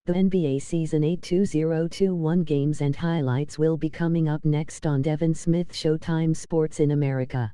The NBA Season 8 2021 games and highlights will be coming up next on Devin Smith Showtime Sports in America.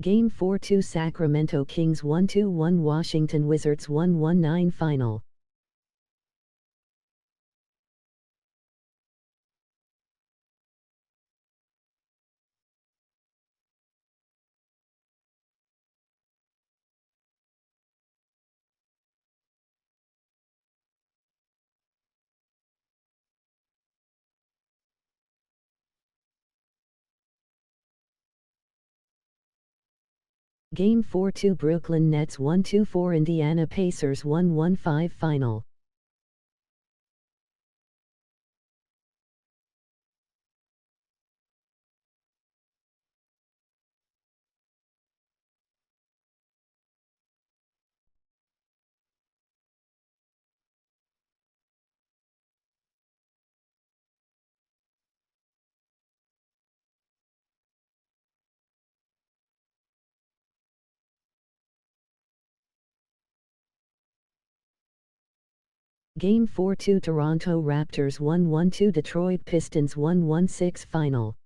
Game 4-2 Sacramento Kings 1-1 Washington Wizards 1-9 Final. Game 4-2 Brooklyn Nets 1-4 Indiana Pacers 1-5 Final. Game 4-2 Toronto Raptors 1-2 Detroit Pistons 1-6 Final.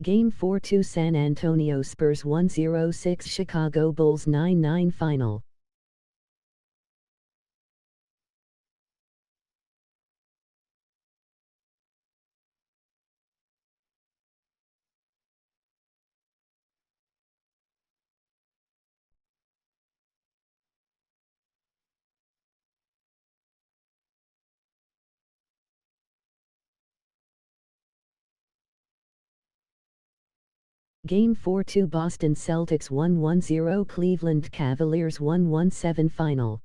Game 4-2 San Antonio Spurs 1-6 Chicago Bulls 9-9 Final. Game 4-2 Boston Celtics 1-0 Cleveland Cavaliers 1-7 Final.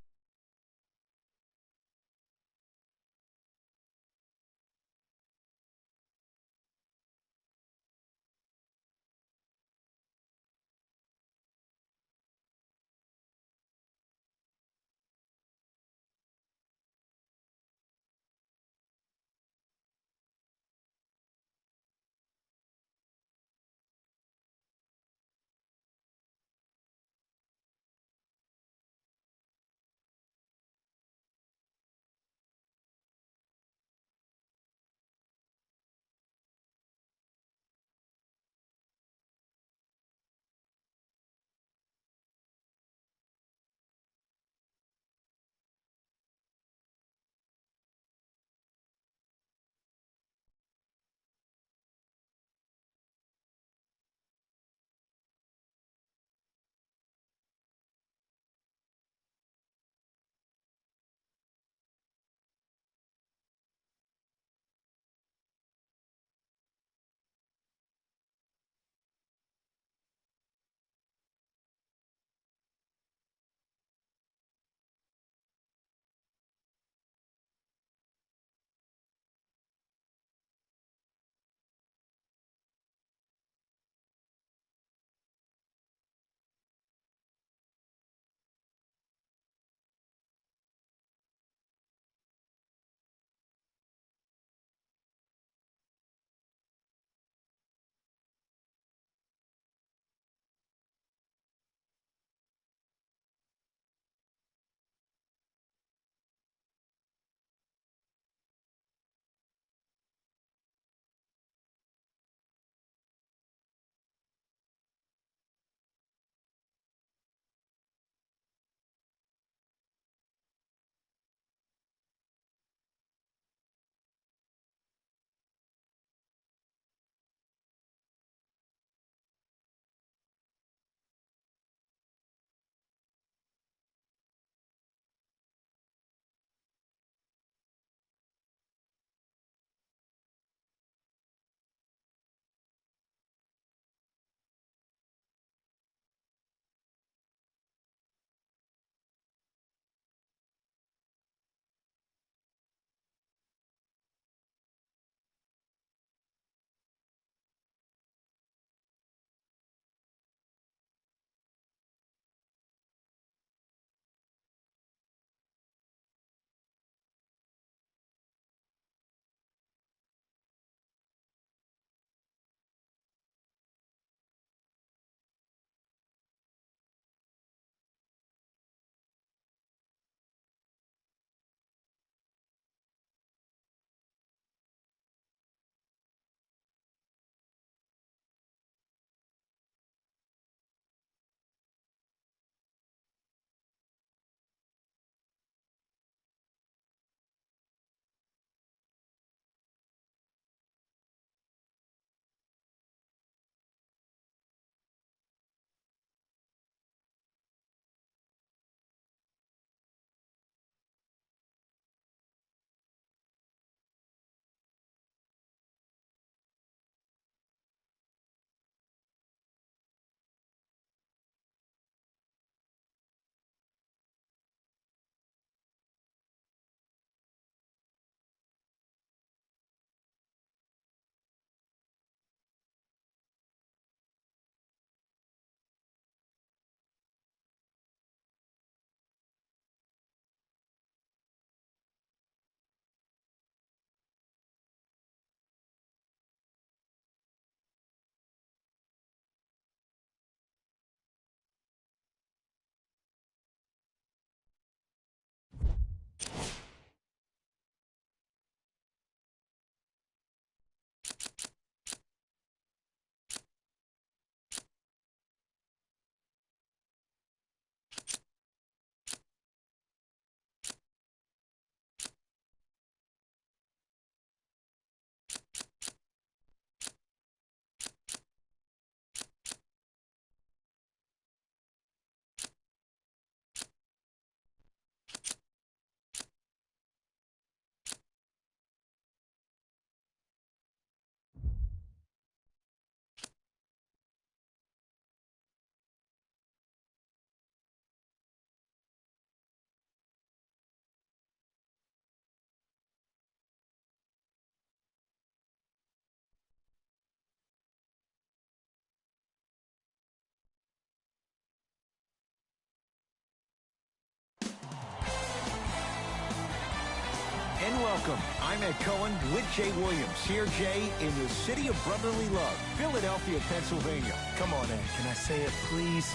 welcome. I'm Ed Cohen with Jay Williams. Here, Jay, in the city of brotherly love, Philadelphia, Pennsylvania. Come on, Ed. Can I say it, please?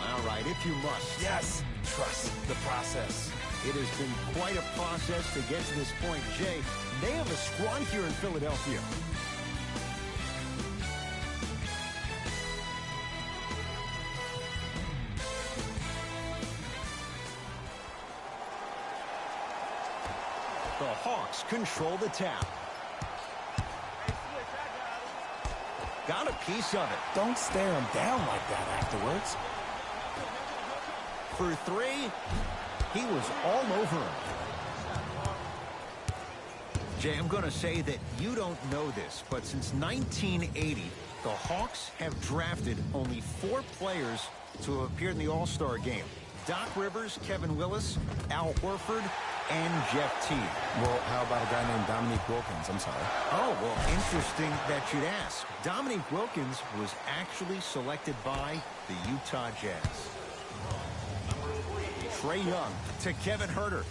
All right, if you must. Yes. Trust the process. It has been quite a process to get to this point. Jay, they have a squad here in Philadelphia. The Hawks control the tap. Got a piece of it. Don't stare him down like that afterwards. For three, he was all over him. Jay, I'm going to say that you don't know this, but since 1980, the Hawks have drafted only 4 players to appear in the All-Star game. Doc Rivers, Kevin Willis, Al Horford, and Jeff Teague. Well, how about a guy named Dominique Wilkins? I'm sorry. Oh, well, interesting that you'd ask. Dominique Wilkins was actually selected by the Utah Jazz. Trae Young to Kevin Huerter.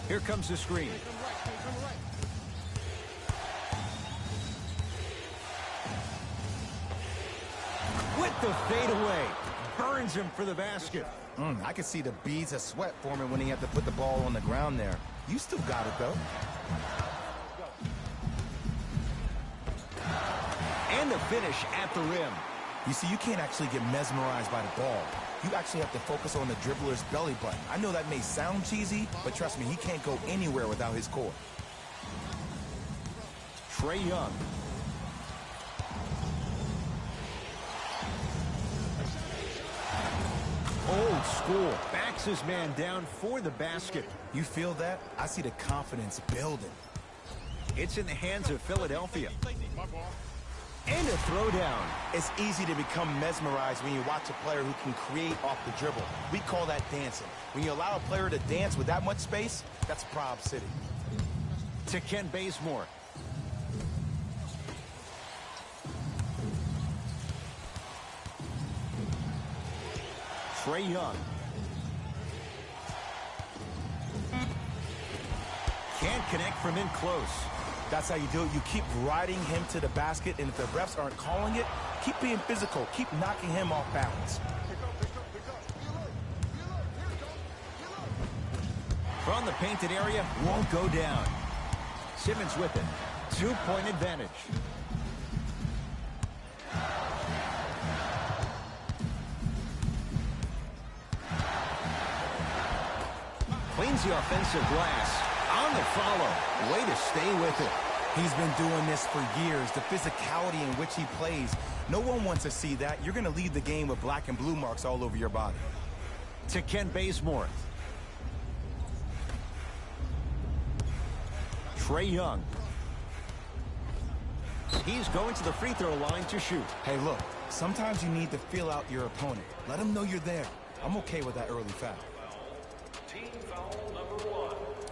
Here comes the screen. With the fadeaway. Burns him for the basket. I could see the beads of sweat forming when he had to put the ball on the ground there. You still got it, though. And the finish at the rim. You see, you can't actually get mesmerized by the ball. You actually have to focus on the dribbler's belly button. I know that may sound cheesy, but trust me, he can't go anywhere without his core. Trae Young. Old school. Backs his man down for the basket. You feel that? I see the confidence building. It's in the hands of Philadelphia. And a throwdown. It's easy to become mesmerized when you watch a player who can create off the dribble. We call that dancing. When you allow a player to dance with that much space, that's Prob City. To Kent Bazemore. Trae Young. Can't connect from in close. That's how you do it. You keep riding him to the basket, and if the refs aren't calling it, keep being physical. Keep knocking him off balance. From the painted area, won't go down. Simmons with it. 2-point advantage. Cleans the offensive glass. On the follow. Way to stay with it. He's been doing this for years. The physicality in which he plays. No one wants to see that. You're going to leave the game with black and blue marks all over your body. To Kent Bazemore. Trae Young. He's going to the free throw line to shoot. Hey, look. Sometimes you need to feel out your opponent. Let him know you're there. I'm okay with that early foul.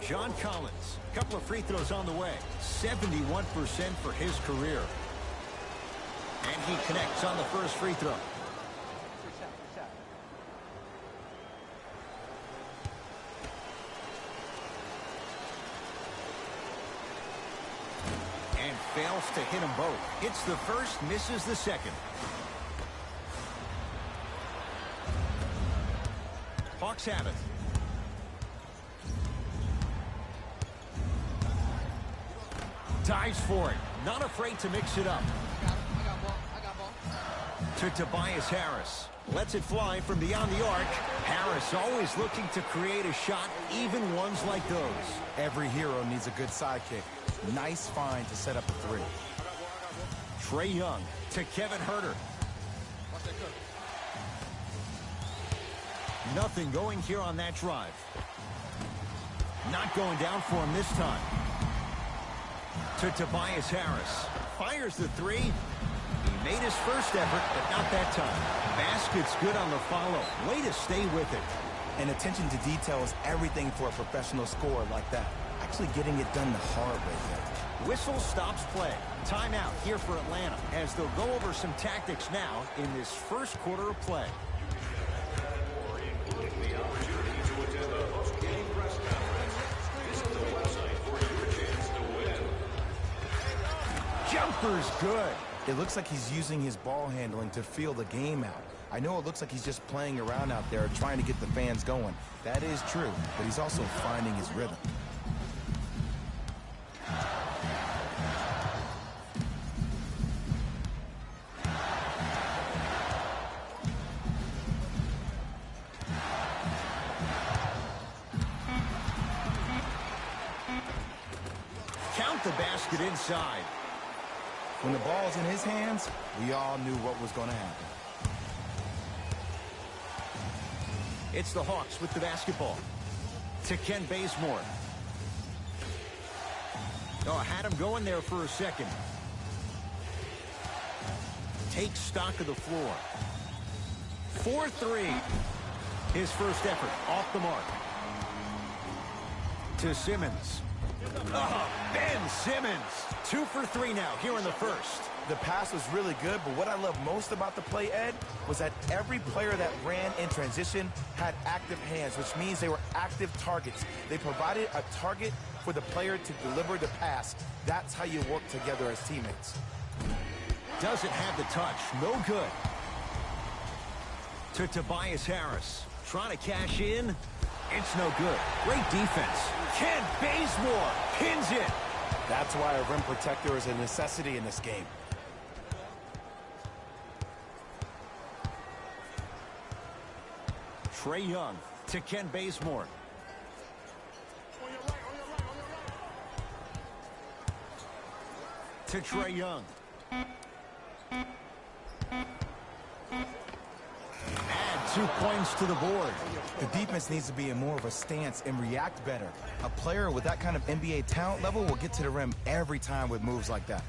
John Collins, a couple of free throws on the way. 71% for his career. And he connects on the first free throw. And fails to hit them both. Hits the first, misses the second. Hawks have it. Dives for it. Not afraid to mix it up. I got ball. To Tobias Harris. Lets it fly from beyond the arc. Harris always looking to create a shot, even ones like those. Every hero needs a good sidekick. Nice find to set up a three. Trae Young to Kevin Huerter. Nothing going here on that drive. Not going down for him this time. To Tobias Harris. Fires the three. He made his first effort, but not that time. Basket's good on the follow. Way to stay with it. And attention to detail is everything for a professional scorer like that. Actually getting it done the hard way there. Whistle stops play. Timeout here for Atlanta as they'll go over some tactics now in this first quarter of play. jumper's good. It looks like he's using his ball handling to feel the game out. I know it looks like he's just playing around out there trying to get the fans going. That is true, but he's also finding his rhythm. Count the basket inside. When the ball's in his hands, we all knew what was going to happen. It's the Hawks with the basketball. To Kent Bazemore. Oh, had him going there for a second. Takes stock of the floor. 4-3. His first effort off the mark. To Simmons. Oh, Ben Simmons. 2 for 3 now here in the first. The pass was really good, but what I love most about the play, Ed, was that every player that ran in transition had active hands, which means they were active targets. They provided a target for the player to deliver the pass. That's how you work together as teammates. Doesn't have the touch. No good. To Tobias Harris. Trying to cash in. It's no good. Great defense. Kent Bazemore pins it. That's why a rim protector is a necessity in this game. Trae Young to Kent Bazemore. To Trae Young. Add 2 points to the board. The defense needs to be in more of a stance and react better. A player with that kind of NBA talent level will get to the rim every time with moves like that.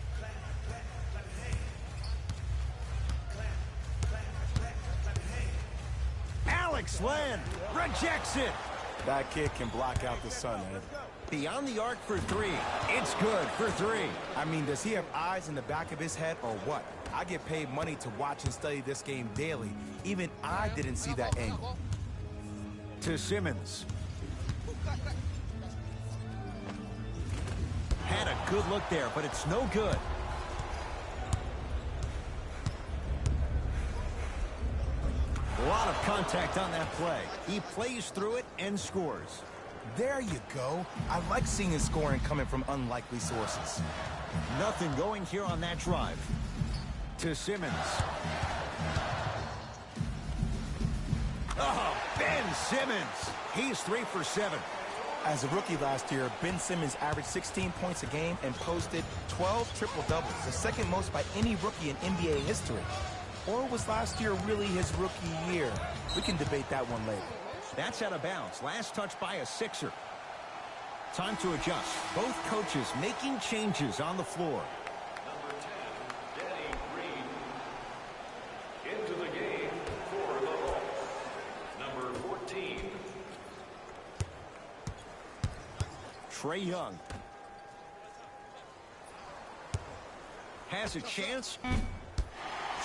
Alex Len rejects it. That kid can block out the sun, Ed. Beyond the arc for 3. It's good for 3. I mean, does he have eyes in the back of his head or what? I get paid money to watch and study this game daily. Even I didn't see that angle. To Simmons. Had a good look there, but it's no good. A lot of contact on that play. He plays through it and scores. There you go. I like seeing his scoring coming from unlikely sources. Nothing going here on that drive. To Simmons. Oh, Ben Simmons. He's 3 for 7. As a rookie last year, Ben Simmons averaged 16 points a game and posted 12 triple-doubles, the second most by any rookie in NBA history. Or was last year really his rookie year? We can debate that one later. That's out of bounds. Last touch by a Sixer. Time to adjust. Both coaches making changes on the floor. Number 10, Danny Green. Into the game for the Hawks. Number 14. Trae Young. Has a chance.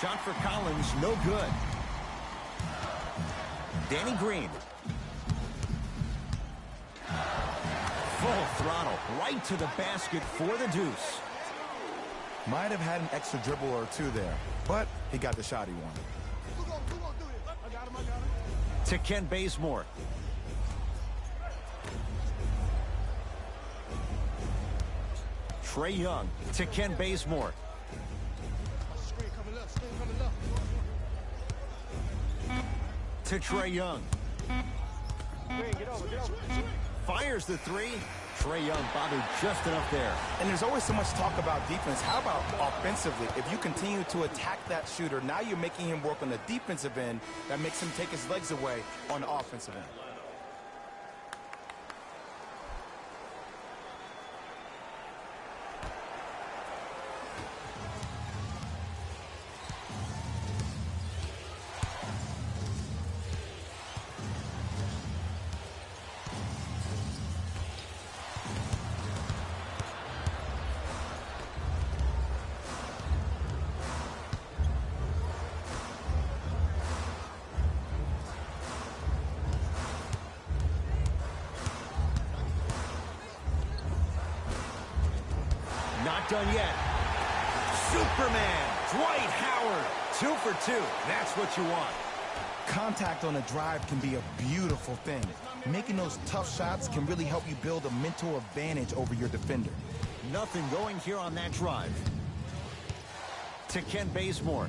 Shot for Collins, no good. Danny Green. Full throttle, right to the basket for the deuce. Might have had an extra dribble or two there, but he got the shot he wanted. To Kent Bazemore. Trae Young to Kent Bazemore. To Trae Young. Fires the 3. Trae Young bothered just enough there. And there's always so much talk about defense. How about offensively? If you continue to attack that shooter, now you're making him work on the defensive end. That makes him take his legs away on the offensive end. Not done yet. Superman, Dwight Howard. 2 for 2. That's what you want. Contact on a drive can be a beautiful thing. Making those tough shots can really help you build a mental advantage over your defender. Nothing going here on that drive. To Kent Bazemore.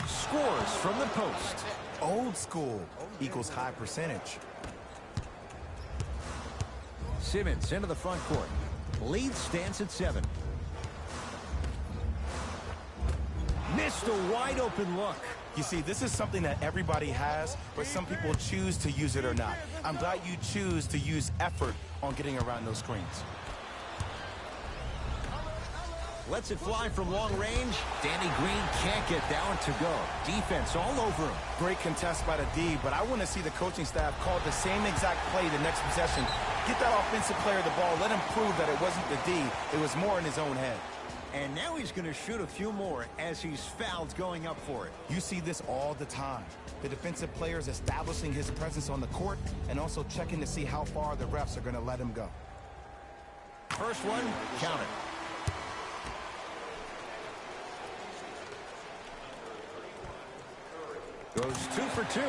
Scores from the post. Old school equals high percentage. Simmons into the front court. Lead stands at 7. Missed a wide open look. You see, this is something that everybody has, but some people choose to use it or not. I'm glad you choose to use effort on getting around those screens. Lets it fly from long range. Danny Green can't get that one to go. Defense all over him. Great contest by the D, but I want to see the coaching staff call the same exact play the next possession. Get that offensive player the ball. Let him prove that it wasn't the D. It was more in his own head. And now he's going to shoot a few more as he's fouled going up for it. You see this all the time. The defensive players establishing his presence on the court and also checking to see how far the refs are going to let him go. First one, count it. Goes 2 for 2.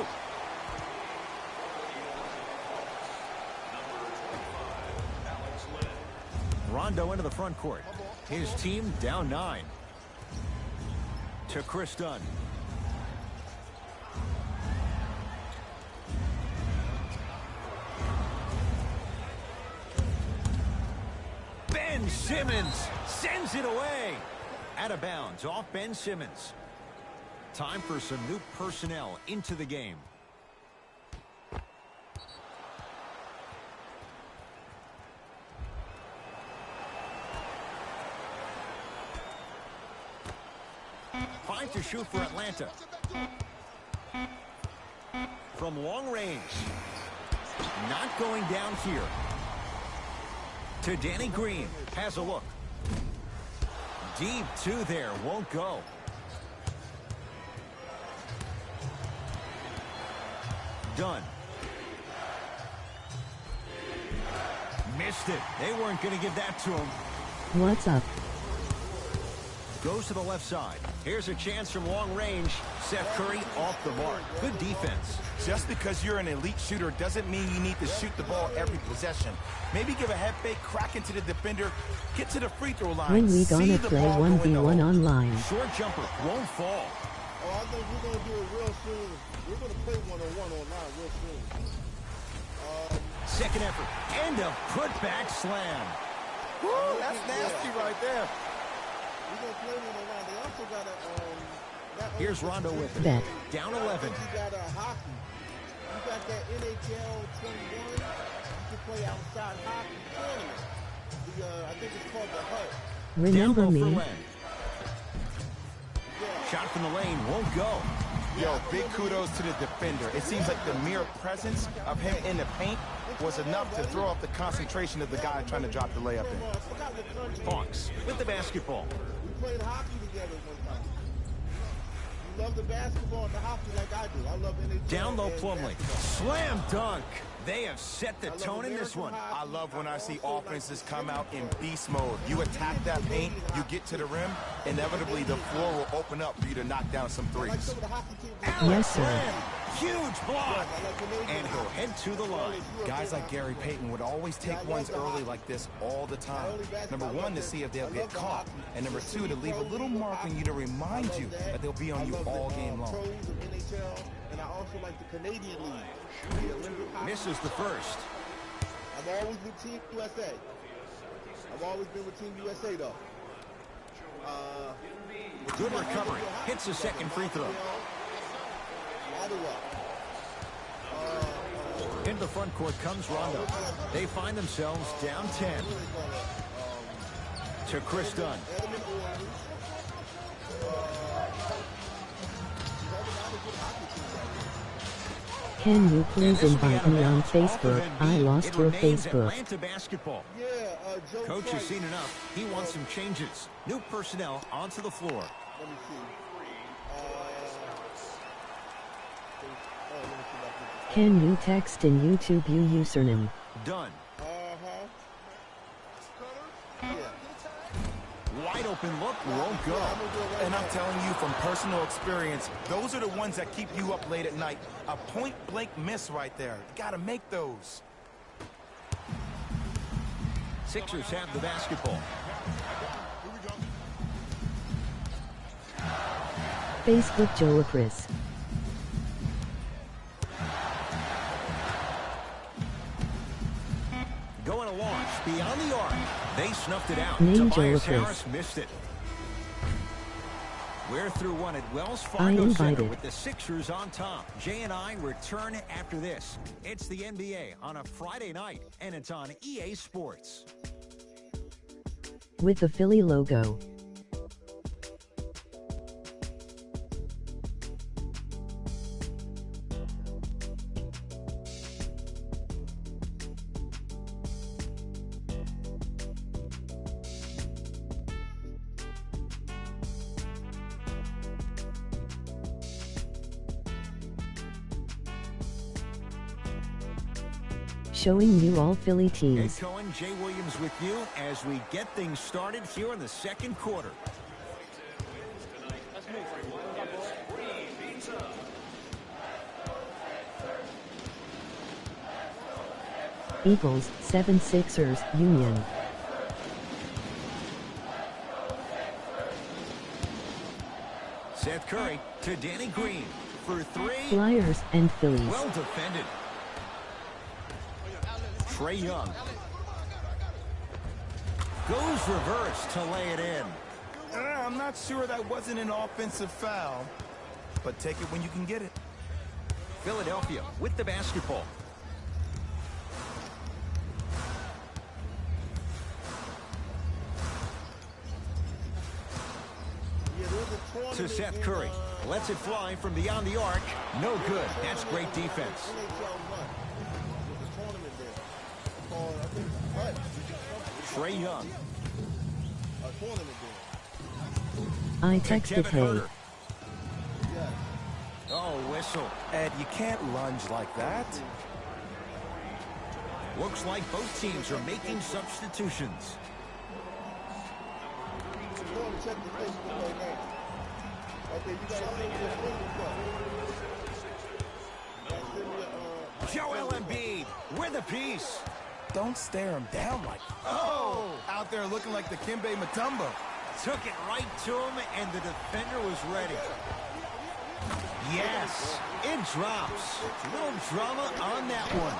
Rondo into the front court. His team down 9. To Chris Dunn. Ben Simmons sends it away. Out of bounds off Ben Simmons. Time for some new personnel into the game. Five to shoot for Atlanta. From long range. Not going down here. To Danny Green. Has a look. Deep 2 there. Won't go. Dunn. Missed it. They weren't going to give that to him. What's up? Goes to the left side. Here's a chance from long range. Seth Curry off the mark. Good defense. Just because you're an elite shooter doesn't mean you need to shoot the ball every possession. Maybe give a head fake, crack into the defender, get to the free throw line. When we gonna play 1v1 online? Short jumper won't fall. Oh, I think we're going to do it real soon. We're going to play one-on-one online real soon. Second effort. And a put-back slam. Woo, that's nasty right there. We're going to play one-on-one. They also got a... Here's Rondo with it. Bet. Down I 11. think you got a hockey. You got that NHL 21. You can play outside hockey tournament. I think it's called the HUT. Remember Down low for me? Len. Shot from the lane won't go. Yo, big kudos to the defender. It seems like the mere presence of him in the paint was enough to throw off the concentration of the guy trying to drop the layup in. Hawks with the basketball. We played hockey together one time. You love the basketball and the hockey like I do. I love NHL. Down low and Plumlee. basketball. Slam dunk. They have set the tone in this one. I love when I see offenses come out in beast mode. You attack that paint, you get to the rim, inevitably the floor will open up for you to knock down some Like threes. some of the hockey teams. Yes, sir. Slam. Huge block. And he'll head to the line. Guys like Gary Payton would always take ones early like this all the time. Number one, to see if they'll get caught. And number two, to leave a little mark on you to remind you that they'll be on you all game long. Pros of NHL, and I also like the Canadian League. The Olympic hockey. Misses the first. I've always been Team USA. I've always been with Team USA, though. Good recovery. Hits the second free throw. Into the front court comes Rondo. They find themselves down 10. To Chris Dunn. Can you please invite me on Facebook? I lost your Facebook. Atlanta basketball. Joe Coach has Price. seen enough. He wants some changes. New personnel onto the floor. Let me see. Let me see if I can Can you text in YouTube you username? Done. Yeah. Wide open look, won't go. I'm gonna do it right And I'm now. telling you from personal experience, those are the ones that keep you up late at night. A point-blank miss right there. You gotta make those. Sixers have the basketball. Facebook Joe Chris. Going to launch beyond the arc. They snuffed it out. Name Tobias Joe Harris missed it. We're through one at Wells I Fargo Center invited. with the Sixers on top. Jay and I return after this. It's the NBA on a Friday night, and it's on EA Sports. With the Philly logo. Showing you all Philly Ed teams. Cohen, Jay Williams with you as we get things started here in the second quarter. Eagles, 76ers, Union. Seth Curry to Danny Green for three. Flyers and Phillies. Well defended. Trey Young goes reverse to lay it in. I'm not sure that wasn't an offensive foul, but take it when you can get it. Philadelphia with the basketball. Yeah, there's a tournament To Seth in, Curry. Lets it fly from beyond the arc. No good. That's great defense. NHL Hut. There's a tournament there called, I think, Hut. Trey Young A tournament there. I to texted Kevin hey. Huerter. Yes. Oh, whistle. Ed, you can't lunge like that. Looks like both teams are making substitutions. Go and check the Facebook right now. Okay, you gotta send me a friend request. Joel Embiid with a piece. Don't stare him down like that. Oh! Out there looking like the Kimbe Mutombo. Took it right to him, and the defender was ready. Yes, it drops. Little drama on that one.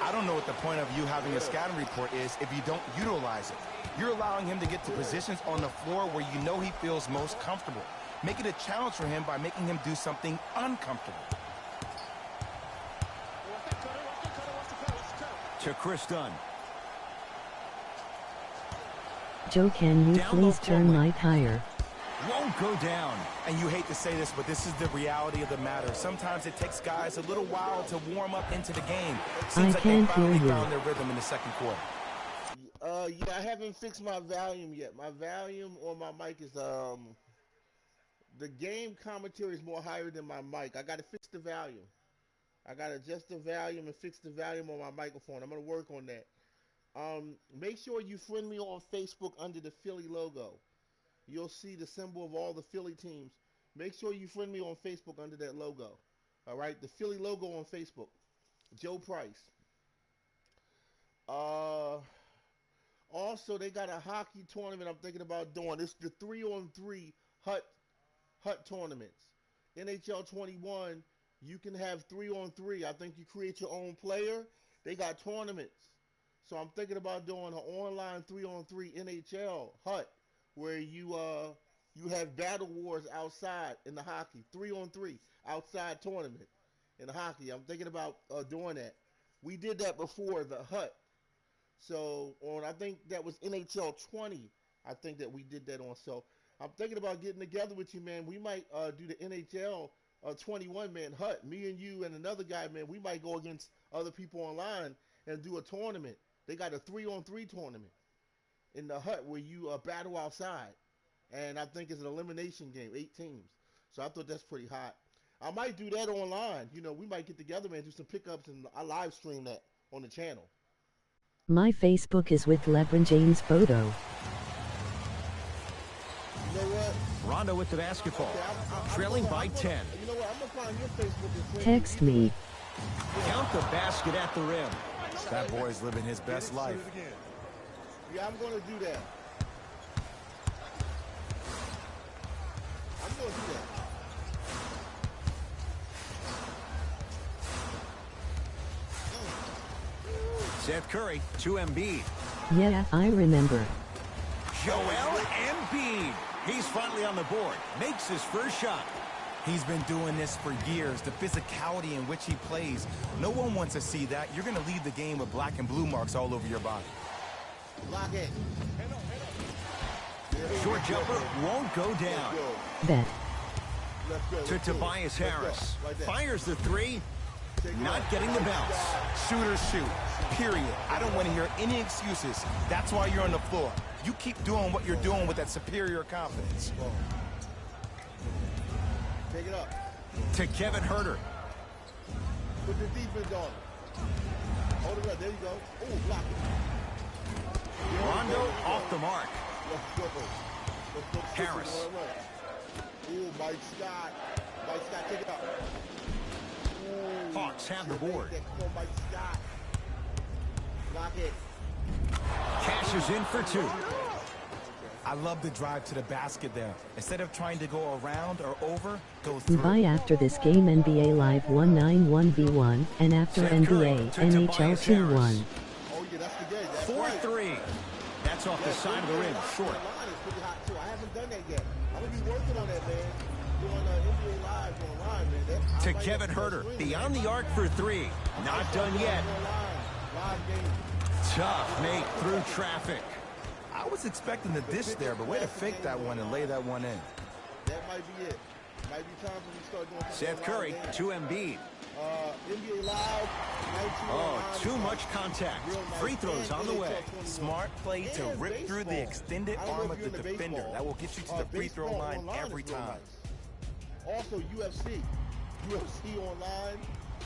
I don't know what the point of you having a scouting report is if you don't utilize it. You're allowing him to get to positions on the floor where you know he feels most comfortable. Make it a challenge for him by making him do something uncomfortable. To Chris Dunn. Joe, can you Down low please turn Plumlee. mic higher? Won't go down. And you hate to say this, but this is the reality of the matter. Sometimes it takes guys a little while to warm up into the game. Seems like they can't hear finally you. found their rhythm in the second quarter. Yeah, I haven't fixed my volume yet. My volume on my mic is the game commentary is more higher than my mic. I gotta fix the volume. I gotta adjust the volume and fix the volume on my microphone. I'm gonna work on that. Make sure you friend me on Facebook under the Philly logo. You'll see the symbol of all the Philly teams. Make sure you friend me on Facebook under that logo. All right, the Philly logo on Facebook. Joe Price. Also, they got a hockey tournament I'm thinking about doing. It's the 3-on-3 hut tournaments. NHL 21, you can have 3-on-3. I think you create your own player. They got tournaments. So I'm thinking about doing an online 3-on-3 NHL hut where you have battle wars outside in the hockey. 3-on-3 outside tournament in hockey. I'm thinking about doing that. We did that before, the hut. So I think that was NHL 20. I think that we did that on. So I'm thinking about getting together with you, man. We might do the NHL 21 man hut. Me and you and another guy, man. We might go against other people online and do a tournament. They got a 3-on-3 tournament in the hut where you battle outside, and I think it's an elimination game, 8 teams. So I thought that's pretty hot. I might do that online. You know, we might get together and do some pickups, and I live stream that on the channel. My Facebook is with LeBron James photo. You know what? Rondo with the basketball, trailing by 10. You know what? I'm gonna find your Facebook and send Text you. me. Count the basket at the rim. That boy's living his best life. Yeah, I'm gonna do that. I'm gonna do that. Seth Curry to Embiid. Yeah, I remember. Joel Embiid. He's finally on the board. Makes his first shot. He's been doing this for years. The physicality in which he plays, no one wants to see that. You're going to leave the game with black and blue marks all over your body. Lock it. Short jumper won't go down. Bet. Let's go. To Let's go. Tobias Let's go. Harris. Like that. Fires the three. Take it Not off. getting the bounce. Shooters shoot, period. I don't want to hear any excuses. That's why you're on the floor. You keep doing what you're doing with that superior confidence. Take it up. To Kevin Huerter. Put the defense on it. Hold it up. There you go. Oh, block it. There we Rondo go. off the mark. Let's go. Let's go. Harris. Ooh, Mike Scott. Mike Scott, take it up. Ooh, Hawks have the shit, board. come on, Mike Scott. Block it. Cashes in for two. I love the drive to the basket there. Instead of trying to go around or over, go through. Buy after this game NBA Live 191v1 and after Seth NBA Curry to NHL Tobias 2-1. Harris. Oh, yeah, that's the game. That's right. 4-3. That's off the side of the rim. Short. The line is pretty hot, too. I haven't done that yet. I'm going to be working on that, man. Doing NBA Live online, man. To Kevin Huerter. Beyond the arc for three. Not done yet. Live game. Tough make through traffic. I was expecting the dish there, but way to fake that one and lay that one in. That might be it. Might be time for me to start doing Seth Curry to Embiid. NBA Live. 19 Oh, online too is much nice. contact. Real nice. Free throws And on the NHL way. 21. Smart play to And rip through the baseball. extended I don't know arm if of you're the into defender. baseball. That will get you to the free throw Baseball line online every is real time. nice. Also, UFC. UFC online.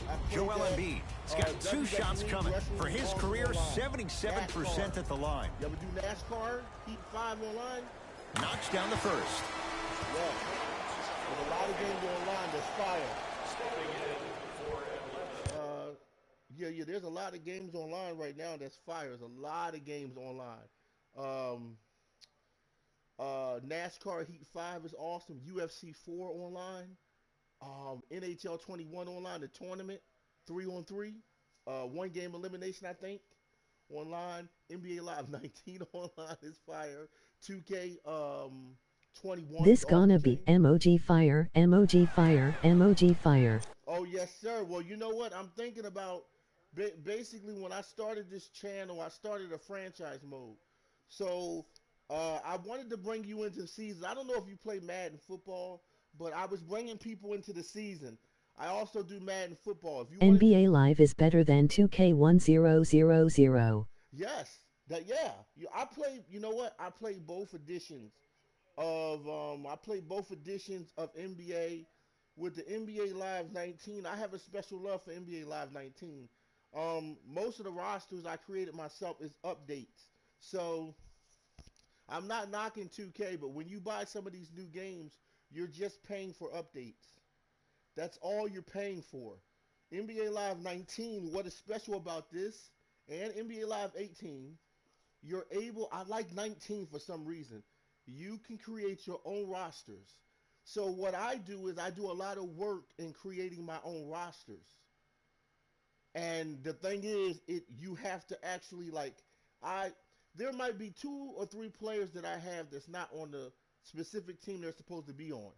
I played Joel that. Embiid. He's got two WWE shots coming. wrestling For his also career, online. 77% at the line. You ever do NASCAR? Heat 5 online? Knocks down the first. Yeah. There's a lot of games online that's fire. Yeah, there's a lot of games online right now that's fire. There's a lot of games online. NASCAR Heat 5 is awesome. UFC 4 online. NHL 21 online, the tournament, 3-on-3. One game elimination, I think, online. NBA Live 19 online is fire. 2K 21. This is gonna awesome be too. emoji fire, emoji fire, emoji fire. Oh, yes, sir. Well, you know what? I'm thinking about basically when I started this channel, I started a franchise mode. So I wanted to bring you into the season. I don't know if you play Madden football, but I was bringing people into the season. I also do Madden football. If you wanna- NBA Live is better than 2K1000. Yes, yeah. I play. You know what? I play both editions of NBA with the NBA Live 19. I have a special love for NBA Live 19. Most of the rosters I created myself is updates. So I'm not knocking 2K, but when you buy some of these new games, you're just paying for updates. That's all you're paying for. NBA Live 19, what is special about this, and NBA Live 18, you're able, I like 19 for some reason, you can create your own rosters. So what I do is I do a lot of work in creating my own rosters. And the thing is, you have to actually there might be 2 or 3 players that I have that's not on the specific team they're supposed to be on.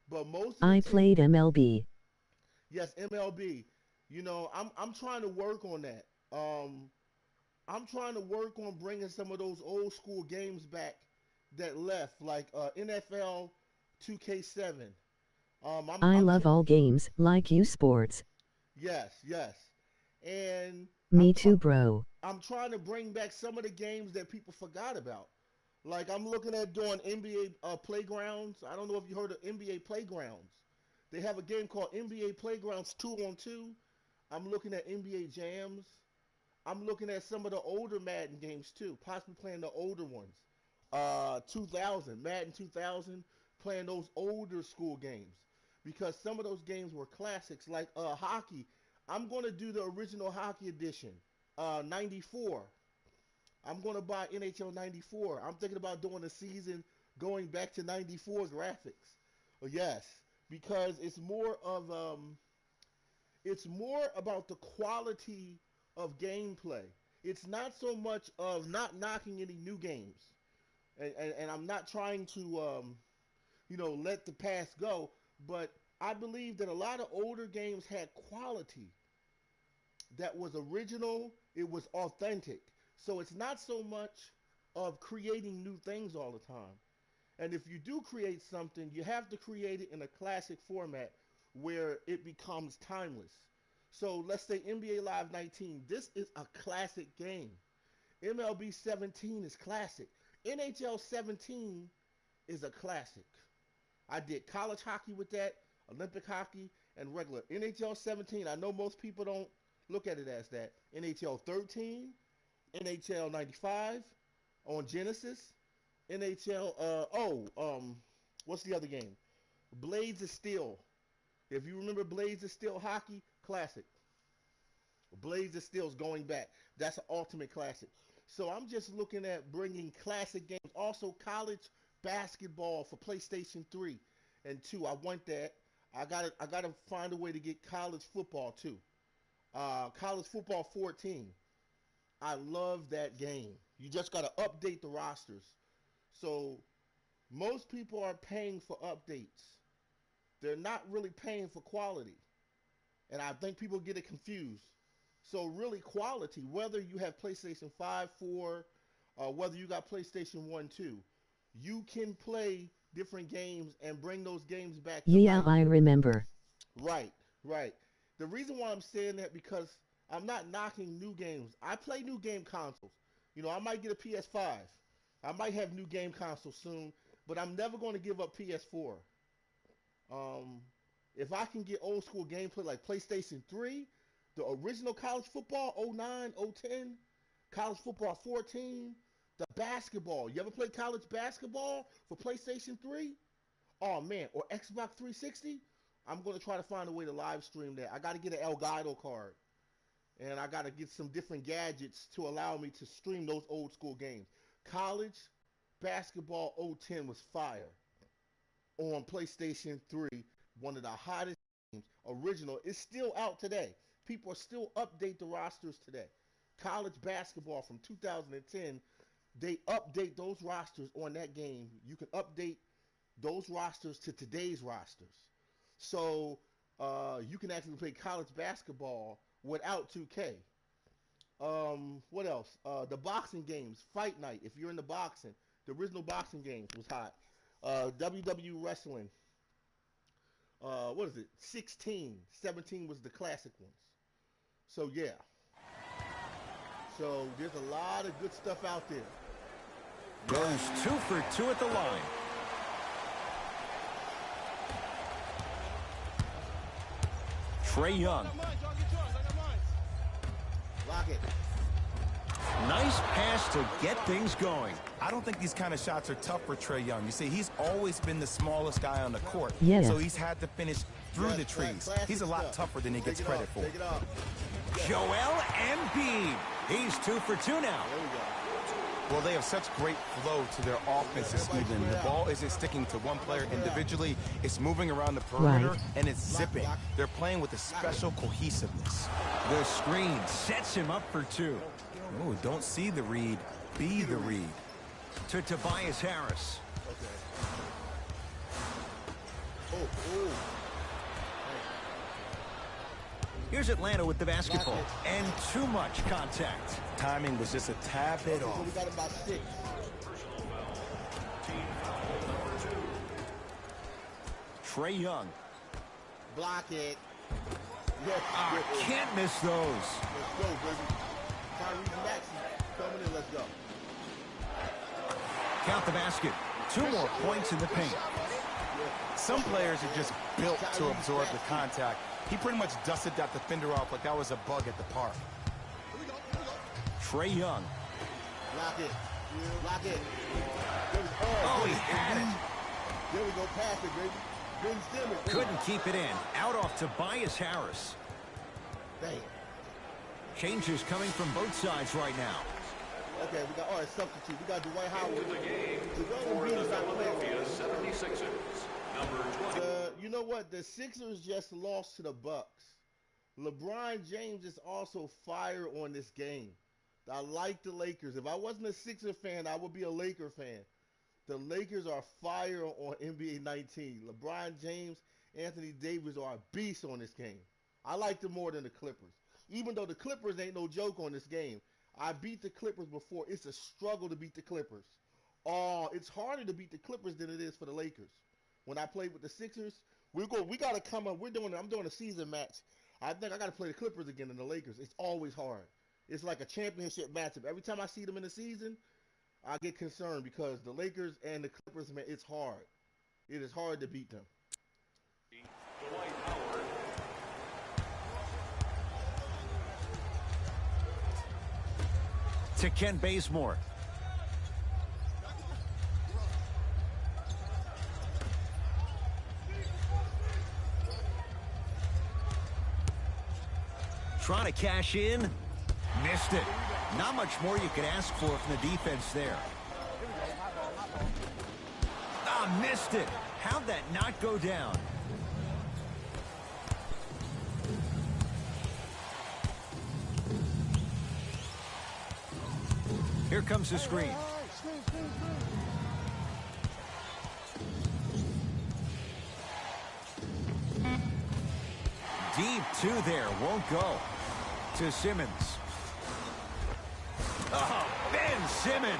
But most of the I team- played MLB. Yes, MLB. You know, I'm trying to work on that. I'm trying to work on bringing some of those old school games back that left, like NFL 2K7. I love all games, like you sports. Yes. And Me too, bro. I'm trying to bring back some of the games that people forgot about. Like I'm looking at doing NBA Playgrounds. I don't know if you heard of NBA Playgrounds. They have a game called NBA Playgrounds 2-on-2. I'm looking at NBA Jams. I'm looking at some of the older Madden games too, possibly playing the older ones. 2000, Madden 2000, playing those older school games. Because some of those games were classics, like hockey. I'm going to do the original hockey edition, 94. I'm going to buy NHL 94. I'm thinking about doing a season going back to 94 graphics. Yes, because it's more about the quality of gameplay. It's not so much of not knocking any new games. And I'm not trying to, let the past go. But I believe that a lot of older games had quality that was original. It was authentic. So it's not so much of creating new things all the time. And if you do create something, you have to create it in a classic format where it becomes timeless. So let's say NBA Live 19. This is a classic game. MLB 17 is classic. NHL 17 is a classic. I did college hockey with that, Olympic hockey, and regular. NHL 17, I know most people don't look at it as that. NHL 13, NHL 95 on Genesis, what's the other game? Blades of Steel. If you remember Blades of Steel hockey, classic. Blades of Steel is going back. That's an ultimate classic. So I'm just looking at bringing classic games. Also, college basketball for PlayStation 3 and 2. I want that. I gotta find a way to get college football too. College football 14. I love that game. You just gotta update the rosters. So most people are paying for updates. They're not really paying for quality. And I think people get it confused. So really quality, whether you have PlayStation 5, 4, whether you got PlayStation 1, 2, you can play different games and bring those games back to Yeah, life. I remember. Right. The reason why I'm saying that because I'm not knocking new games. I play new game consoles. I might get a PS5. I might have new game consoles soon, but I'm never going to give up PS4. If I can get old school gameplay like PlayStation 3, the original college football, 09, 010, college football 14, the basketball. You ever play college basketball for PlayStation 3? Oh, man. Or Xbox 360? I'm going to try to find a way to live stream that. I got to get an Elgato card. And I got to get some different gadgets to allow me to stream those old school games. College basketball 010 was fire on PlayStation 3. One of the hottest games. Original. It's still out today. People are still update the rosters today. College basketball from 2010, they update those rosters on that game. You can update those rosters to today's rosters. So you can actually play college basketball without 2K. What else? The boxing games, Fight Night. If you're into boxing, the original boxing games was hot. WWE Wrestling. What is it? 16. 17 was the classic ones. So, yeah. So, there's a lot of good stuff out there. Goes 2 for 2 at the line. Trae Young. Lock it. Nice pass to get things going. I don't think these kind of shots are tough for Trae Young. You see, he's always been the smallest guy on the court. Yeah. So he's had to finish through the trees. He's a lot tougher than he gets credit for. Take it off. Joel Embiid. He's 2 for 2 now. There we go. Well, they have such great flow to their offense this evening. The ball isn't sticking to one player individually. It's moving around the perimeter, Right. and it's zipping. They're playing with a special cohesiveness. The screen sets him up for 2. Ooh, don't see the read, be the read. To Tobias Harris. Okay. Oh. Here's Atlanta with the basketball. And too much contact. Timing was just a tad bit So off. we got about 6. Trae Young. Block it. Yes. Can't miss those. Let's go, baby. Tyrese Maxey coming in. Let's go. Count the basket. 2 more points in the paint. Some players are just built to absorb the contact. He pretty much dusted that defender off like that was a bug at the park. Trae Young. Lock it. Lock it. Oh, he had it. There we go. Pass it, baby. Ben Simmons. Couldn't keep it in. Out off Tobias Harris. Dang. Changes coming from both sides right now. Okay, we got, all right, substitute. We got Dwight Howard. The game for the Philadelphia 76ers. Number 20. You know what? The Sixers just lost to the Bucks. LeBron James is also fire on this game. I like the Lakers. If I wasn't a Sixer fan, I would be a Laker fan. The Lakers are fire on NBA 19. LeBron James, Anthony Davis are a beast on this game. I like them more than the Clippers. Even though the Clippers ain't no joke on this game. I beat the Clippers before. It's a struggle to beat the Clippers. It's harder to beat the Clippers than it is for the Lakers. When I played with the Sixers, we got to come up. I'm doing a season match. I think I got to play the Clippers again than the Lakers. It's always hard. It's like a championship matchup. Every time I see them in the season, I get concerned because the Lakers and the Clippers, man, it's hard. It is hard to beat them. Dwight Howard. To Ken Bazemore. Trying to cash in. Missed it. Not much more you could ask for from the defense there. Missed it. How'd that not go down? Here comes the screen. Deep two there. Won't go. To Simmons. Oh, Ben Simmons.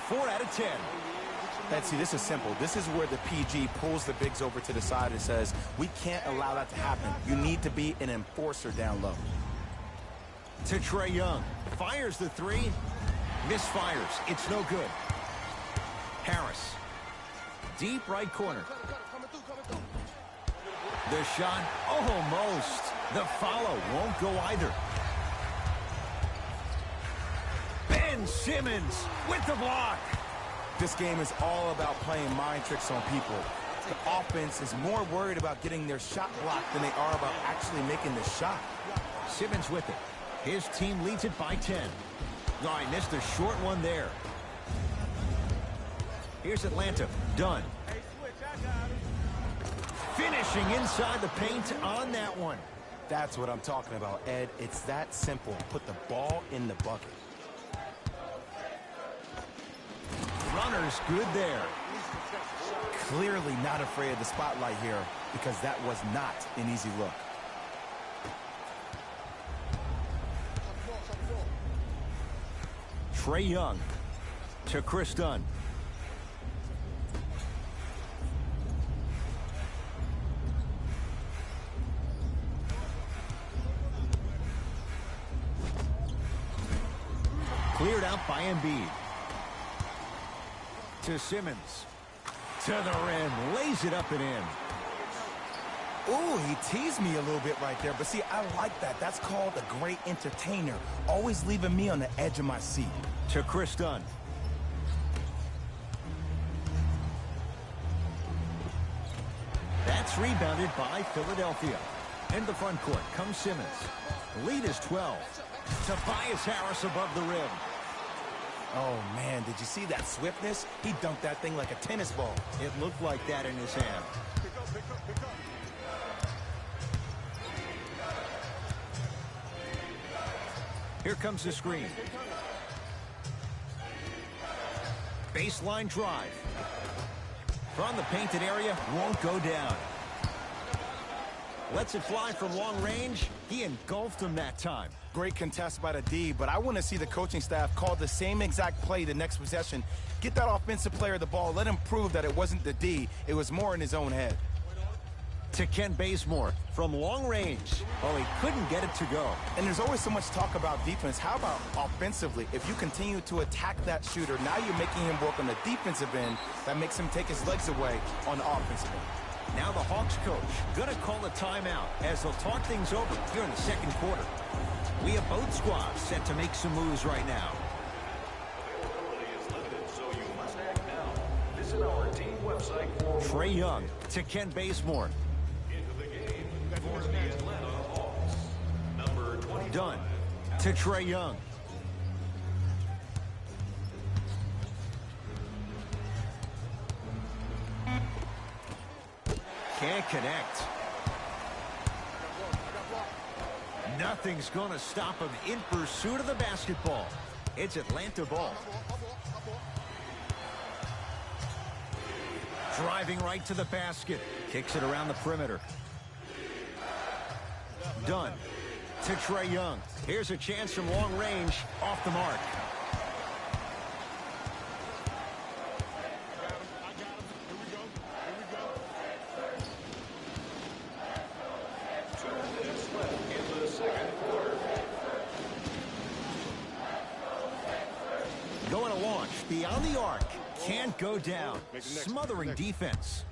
4 out of 10. Let's see, this is simple. This is where the PG pulls the bigs over to the side and says, we can't allow that to happen. You need to be an enforcer down low. To Trae Young. Fires the three. Misfires. It's no good. Harris. Deep right corner. The shot. Almost. The follow won't go either. Ben Simmons with the block. This game is all about playing mind tricks on people. The offense is more worried about getting their shot blocked than they are about actually making the shot. Simmons with it. His team leads it by 10. Oh, he missed a short one there. Here's Atlanta. Done. Finishing inside the paint on that one. That's what I'm talking about, Ed. It's that simple. Put the ball in the bucket. Runner's good there. Clearly not afraid of the spotlight here because that was not an easy look. Trae Young to Chris Dunn. Cleared out by Embiid. To Simmons. To the rim. Lays it up and in. Ooh, he teased me a little bit right there. But see, I like that. That's called a great entertainer. Always leaving me on the edge of my seat. To Chris Dunn. That's rebounded by Philadelphia. In the front court comes Simmons. Lead is 12. Tobias Harris above the rim. Oh, man, did you see that swiftness? He dunked that thing like a tennis ball. It looked like that in his hand. Pick up. Here comes the screen. Baseline drive. From the painted area, won't go down. Lets it fly from long range. He engulfed him that time. Great contest by the D, but I want to see the coaching staff call the same exact play the next possession. Get that offensive player the ball. Let him prove that it wasn't the D. It was more in his own head. To Ken Bazemore from long range. Oh, he couldn't get it to go. And there's always so much talk about defense. How about offensively? If you continue to attack that shooter, now you're making him work on the defensive end. That makes him take his legs away on the offensive end. Now the Hawks coach going to call a timeout as they'll talk things over here in the second quarter. We have both squads set to make some moves right now. Availability is limited, so you must act now. Visit our team website for Trae Young to Kent Bazemore. into the game for the Atlanta Hawks. Number 20. Dunn to Trae Young. Can't connect. Nothing's going to stop him in pursuit of the basketball. It's Atlanta ball. Driving right to the basket. Kicks it around the perimeter. Dunn to Trae Young. Here's a chance from long range. Off the mark. Going to launch beyond the arc. Can't go down. Smothering defense.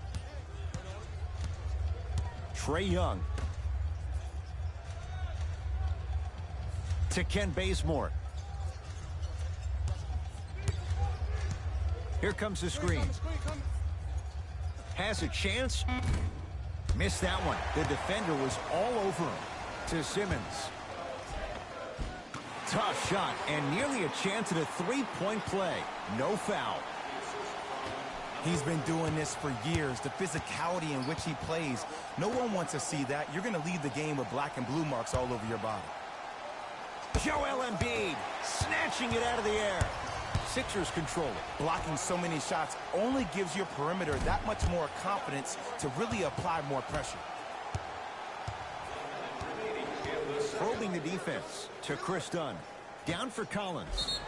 Trae Young to Kent Bazemore. Here comes the screen. Has a chance. Missed that one. The defender was all over him. To Simmons. Tough shot and nearly a chance at a three-point play. No foul. He's been doing this for years. The physicality in which he plays. No one wants to see that. You're going to leave the game with black and blue marks all over your body. Joel Embiid snatching it out of the air. Sixers control it. Blocking so many shots only gives your perimeter that much more confidence to really apply more pressure. Probing the defense to Chris Dunn. Down for Collins.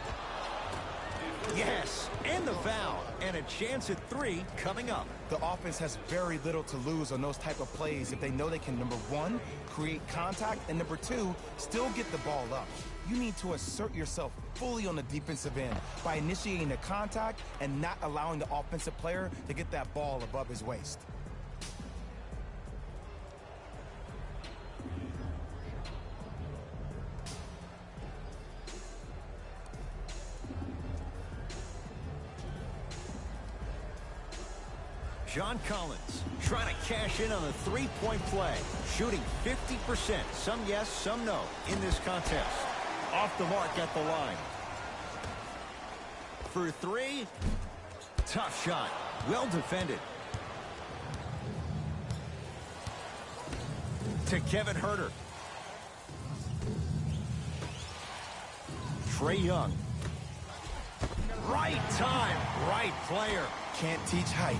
Yes, and the foul. And a chance at three coming up. The offense has very little to lose on those type of plays if they know they can, number one, create contact, and number two, still get the ball up. You need to assert yourself fully on the defensive end by initiating the contact and not allowing the offensive player to get that ball above his waist. John Collins trying to cash in on the three-point play. Shooting 50%. Some yes, some no in this contest. Off the mark at the line. For three. Tough shot. Well defended. To Kevin Huerter. Trae Young. Right time, right player. Can't teach height.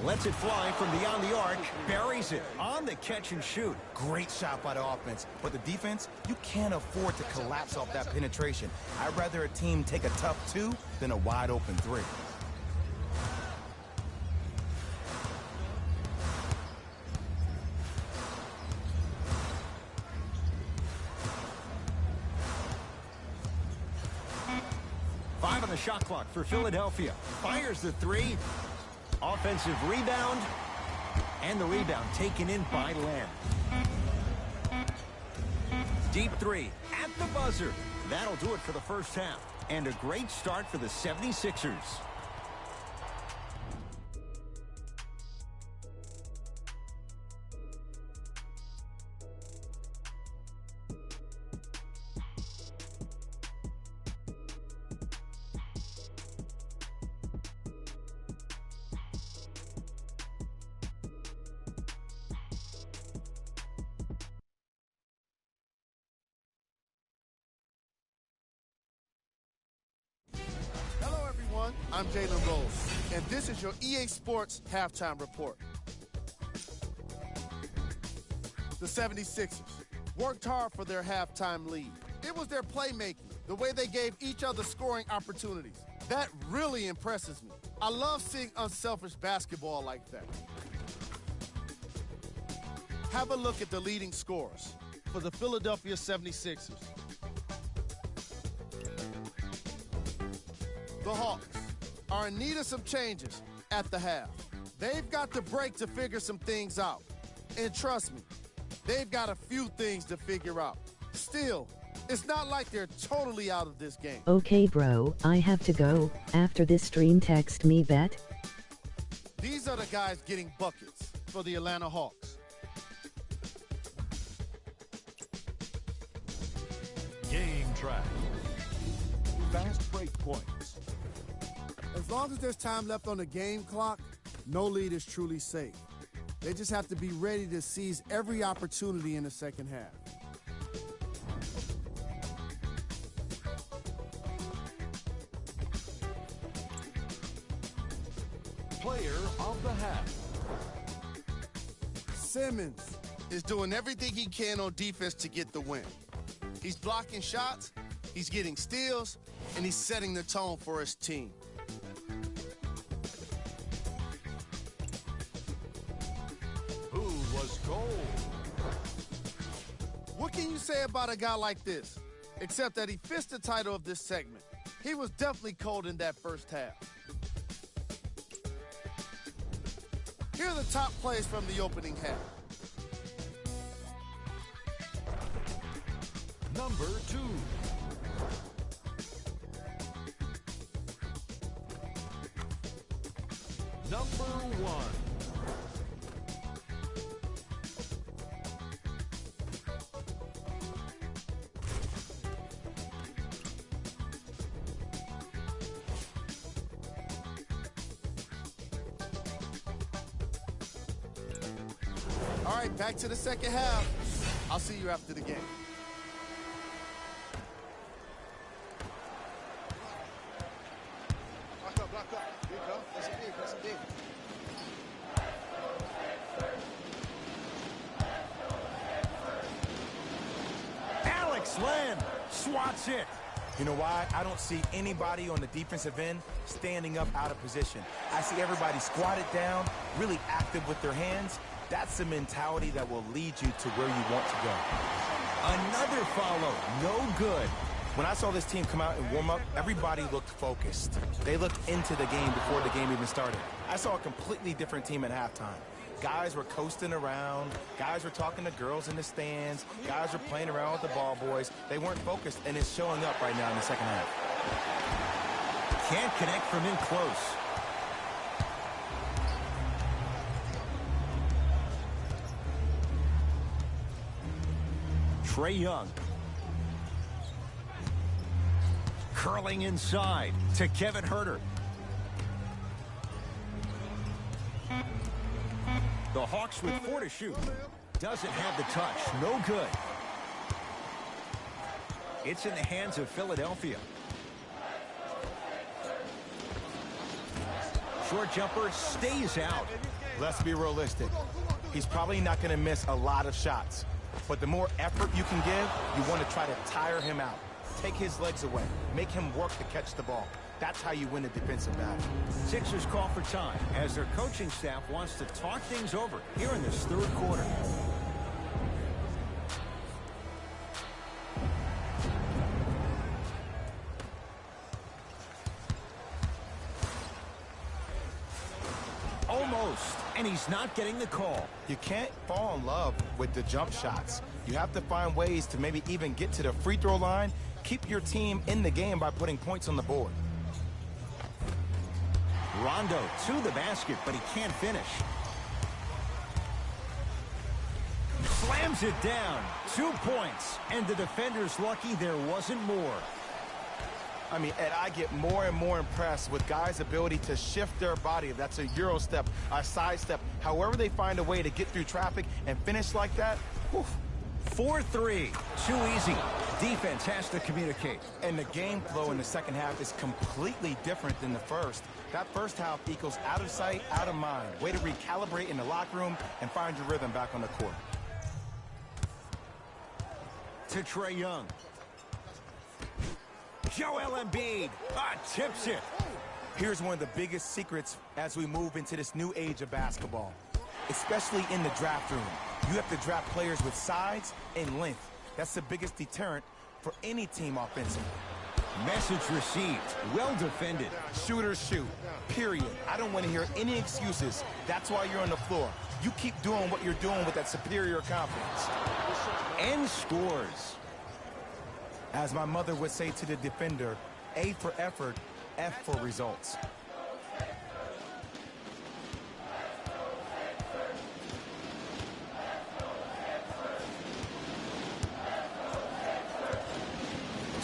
Lets it fly from beyond the arc. Buries it on the catch and shoot. Great shot by the offense. But the defense, you can't afford to collapse off that penetration. I'd rather a team take a tough two than a wide open three. Five on the shot clock for Philadelphia. Fires the three. Offensive rebound. And the rebound taken in by Lamb. Deep three at the buzzer. That'll do it for the first half. And a great start for the 76ers. I'm Jalen Rose, and this is your EA Sports Halftime Report. The 76ers worked hard for their halftime lead. It was their playmaking, the way they gave each other scoring opportunities. That really impresses me. I love seeing unselfish basketball like that. Have a look at the leading scorers for the Philadelphia 76ers. The Hawks are in need of some changes at the half. They've got the break to figure some things out. And trust me, they've got a few things to figure out. Still, it's not like they're totally out of this game. Okay bro, I have to go. After this stream text me bet. These are the guys getting buckets for the Atlanta Hawks. Game track. Fast break points. As long as there's time left on the game clock, no lead is truly safe. They just have to be ready to seize every opportunity in the second half. Player of the half. Simmons is doing everything he can on defense to get the win. He's blocking shots, he's getting steals, and he's setting the tone for his team. Who was gold? What can you say about a guy like this? Except that he fits the title of this segment. He was definitely cold in that first half. Here are the top plays from the opening half. Number 2. Number 1. All right, back to the second half. I'll see you after the game. Block up. Here you go. That's a big. That's a big. Alex Len swats it. You know why? I don't see anybody on the defensive end standing up out of position. I see everybody squatted down, really active with their hands. That's the mentality that will lead you to where you want to go. Another follow, no good. When I saw this team come out and warm up, everybody looked focused. They looked into the game before the game even started. I saw a completely different team at halftime. Guys were coasting around. Guys were talking to girls in the stands. Guys were playing around with the ball boys. They weren't focused, and it's showing up right now in the second half. Can't connect from in close. Trae Young. Curling inside to Kevin Huerter. The Hawks with 4 to shoot. Doesn't have the touch. No good. It's in the hands of Philadelphia. Short jumper stays out. Let's be realistic. He's probably not going to miss a lot of shots. But the more effort you can give, you want to try to tire him out. Take his legs away. Make him work to catch the ball. That's how you win a defensive battle. Sixers call for time as their coaching staff wants to talk things over here in this third quarter. Almost, and he's not getting the call. You can't fall in love with the jump shots. You have to find ways to maybe even get to the free throw line. Keep your team in the game by putting points on the board. Rondo to the basket, but he can't finish. Slams it down. 2 points, and the defender's lucky there wasn't more. I mean, Ed, I get more and more impressed with guys' ability to shift their body. If that's a Euro step, a side step, however they find a way to get through traffic and finish like that, whew. 4-3. Too easy. Defense has to communicate. And the game flow in the second half is completely different than the first. That first half equals out of sight, out of mind. Way to recalibrate in the locker room and find your rhythm back on the court. To Trae Young. Joel Embiid tips it. Here's one of the biggest secrets as we move into this new age of basketball, especially in the draft room. You have to draft players with size and length. That's the biggest deterrent for any team offensively. Message received. Well defended. Shooters shoot, period. I don't want to hear any excuses. That's why you're on the floor. You keep doing what you're doing with that superior confidence. And scores. As my mother would say to the defender, A for effort, F for results.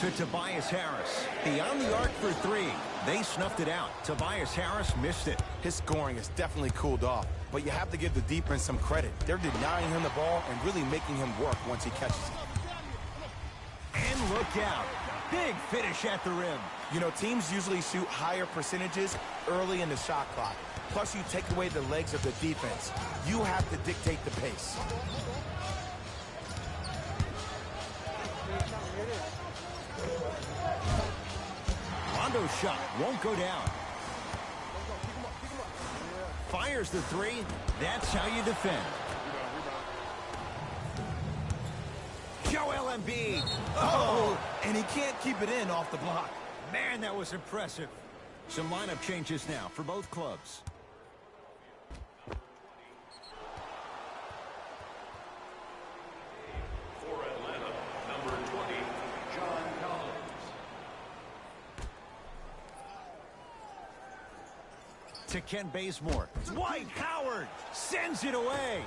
To Tobias Harris. Beyond the arc for three. They snuffed it out. Tobias Harris missed it. His scoring has definitely cooled off, but you have to give the defense some credit. They're denying him the ball and really making him work once he catches it. And look out. Big finish at the rim. You know, teams usually shoot higher percentages early in the shot clock. Plus, you take away the legs of the defense. You have to dictate the pace. Rondo's shot won't go down. Fires the three. That's how you defend. Joel Embiid. Oh, and he can't keep it in off the block. Man, that was impressive. Some lineup changes now for both clubs. For Atlanta, number 20, John Collins. To Ken Bazemore. Dwight Howard sends it away.